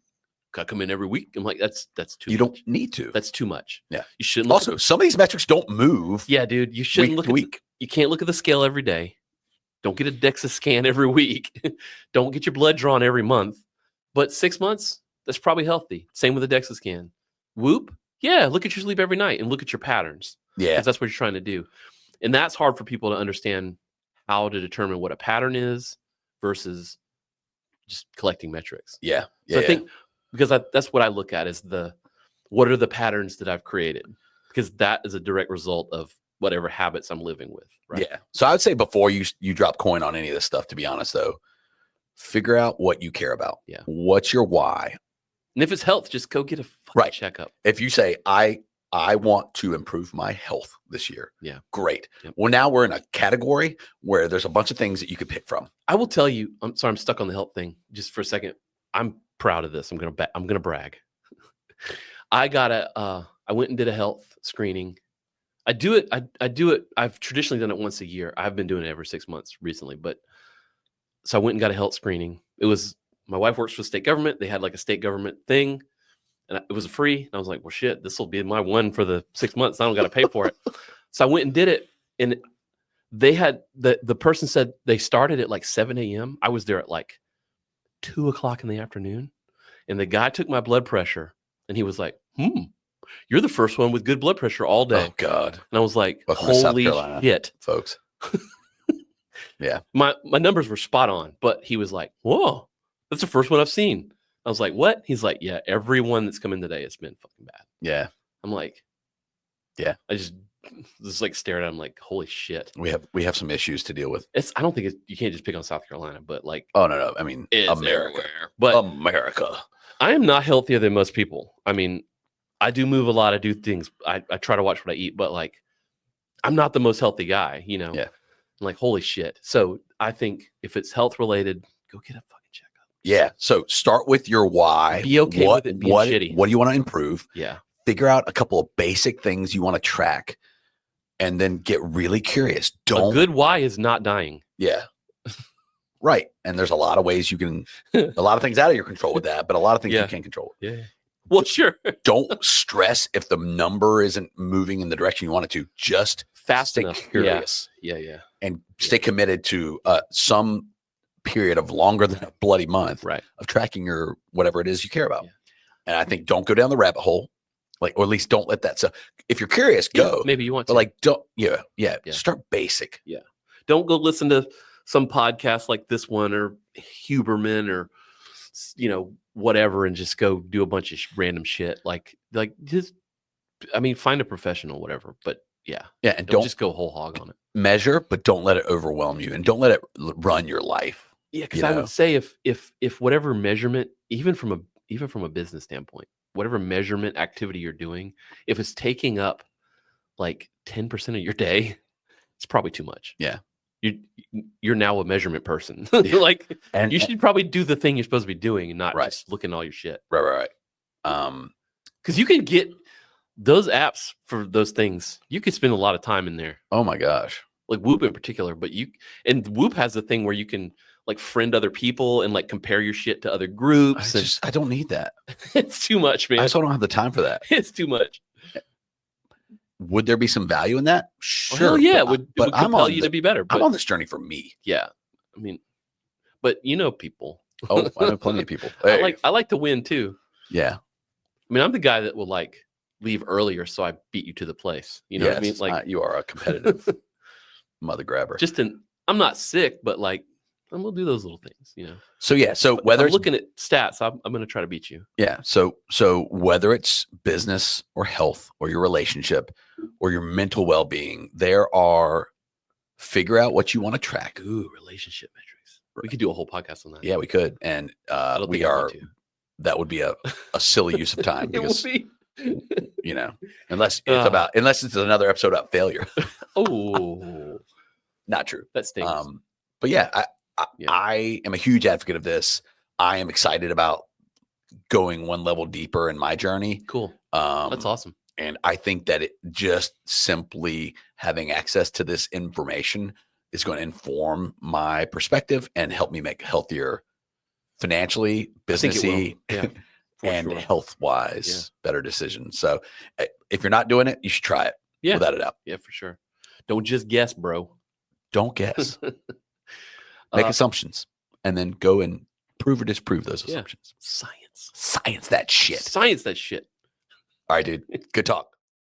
Can I come in every week?" I'm like, "That's too You much. don't need to. That's too much. Yeah. You shouldn't. Look Also, some of these metrics don't move. yeah, dude. You shouldn't week look to at week. You can't look at the scale every day. Don't get a DEXA scan every week. Don't get your blood drawn every month. But 6 months, that's probably healthy. Same with the DEXA scan. Whoop. Yeah, look at your sleep every night and look at your patterns. Yeah. Because that's what you're trying to do. And that's hard for people to understand how to determine what a pattern is versus just collecting metrics. Yeah. So I think because that's what I look at is what are the patterns that I've created? Because that is a direct result of whatever habits I'm living with. Right. Yeah. So I would say before you drop coin on any of this stuff, to be honest, though, figure out what you care about. Yeah. What's your why? And if it's health, just go get a fucking Right. checkup. If you say, I want to improve my health this year. Yeah. Great. Yep. Well, now we're in a category where there's a bunch of things that you could pick from. I will tell you, I'm sorry, I'm stuck on the health thing just for a second. I'm proud of this. I'm gonna brag. I went and did a health screening. I do it. I've traditionally done it once a year. I've been doing it every 6 months recently, but so I went and got a health screening. My wife works for the state government. They had like a state government thing, and it was free. And I was like, well, shit, this will be my one for the 6 months. I don't got to pay for it. So I went and did it, and they had the person said they started at like 7 a.m. I was there at like 2 o'clock in the afternoon, and the guy took my blood pressure, and he was like, you're the first one with good blood pressure all day. Oh God. And I was like, Welcome to South holy Carolina, shit. folks. Yeah. My numbers were spot on, but he was like, whoa, that's the first one I've seen. I was like, what? He's like, yeah, everyone that's come in today, it's been fucking bad. Yeah. I'm like, yeah. I just like stared at him like, holy shit. We have some issues to deal with. I don't think you can't just pick on South Carolina, but like, oh no. I mean, it's America. Everywhere. But America. I am not healthier than most people. I mean, I do move a lot. I do things. I try to watch what I eat, but like, I'm not the most healthy guy, you know? Yeah. I'm like, holy shit. So I think if it's health related, go get a fucking checkup. Yeah. So start with your why. Be okay with it being shitty. What do you want to improve? Yeah. Figure out a couple of basic things you want to track, and then get really curious. A good why is not dying. Yeah. Right. And there's a lot of ways you can, a lot of things out of your control with that, but a lot of things you can't control. Yeah. Well, sure. Don't stress if the number isn't moving in the direction you want it to. Just stay enough. Curious. Yeah. And stay committed to some period of longer than a bloody month of tracking your whatever it is you care about. Yeah. And I think don't go down the rabbit hole, like, or at least don't let that. So if you're curious, go. Maybe you want to, but like, don't. Yeah. Start basic. Yeah. Don't go listen to some podcast like this one or Huberman or whatever, and just go do a bunch of random shit. Like just, I mean, find a professional, whatever. But yeah, and don't just go whole hog on it. Measure, but don't let it overwhelm you, and don't let it run your life. Yeah, because I would say if whatever measurement, even from a business standpoint, whatever measurement activity you're doing, if it's taking up like 10% of your day, it's probably too much. Yeah. You're now a measurement person. Like, and you should probably do the thing you're supposed to be doing and not just look at all your shit. Right. Because you can get those apps for those things. You could spend a lot of time in there. Oh my gosh. Like Whoop in particular, but and Whoop has the thing where you can like friend other people and like compare your shit to other groups. I don't need that. It's too much, man. I just don't have the time for that. It's too much. Would there be some value in that? Sure. Well, yeah, it would compel you to be better. But I'm on this journey for me. Yeah. I mean, but people. Oh, I know plenty of people. I like to win too. Yeah. I mean, I'm the guy that will like leave earlier so I beat you to the place. You know what I mean? Like you are a competitive mother grabber. I'm not sick, but like I'm gonna do those little things, So yeah, so whether I'm looking at stats, I'm gonna try to beat you. Yeah. So whether it's business or health or your relationship or your mental well-being, figure out what you want to track. Ooh, relationship metrics. We could do a whole podcast on that. Yeah, we could. And that would be a silly use of time because unless it's another episode about failure. Oh, not true. That stinks. But yeah, Yeah. I am a huge advocate of this. I am excited about going one level deeper in my journey. Cool. That's awesome. And I think that it just simply having access to this information is going to inform my perspective and help me make healthier financially, I think it will. businessy, Yeah, for and sure. health-wise better decisions. So if you're not doing it, you should try it Yeah. without a doubt. Yeah, for sure. Don't just guess, bro. Don't guess. Make assumptions and then go and prove or disprove those assumptions. Science. Science that shit. Science that shit. All right, dude. Good talk.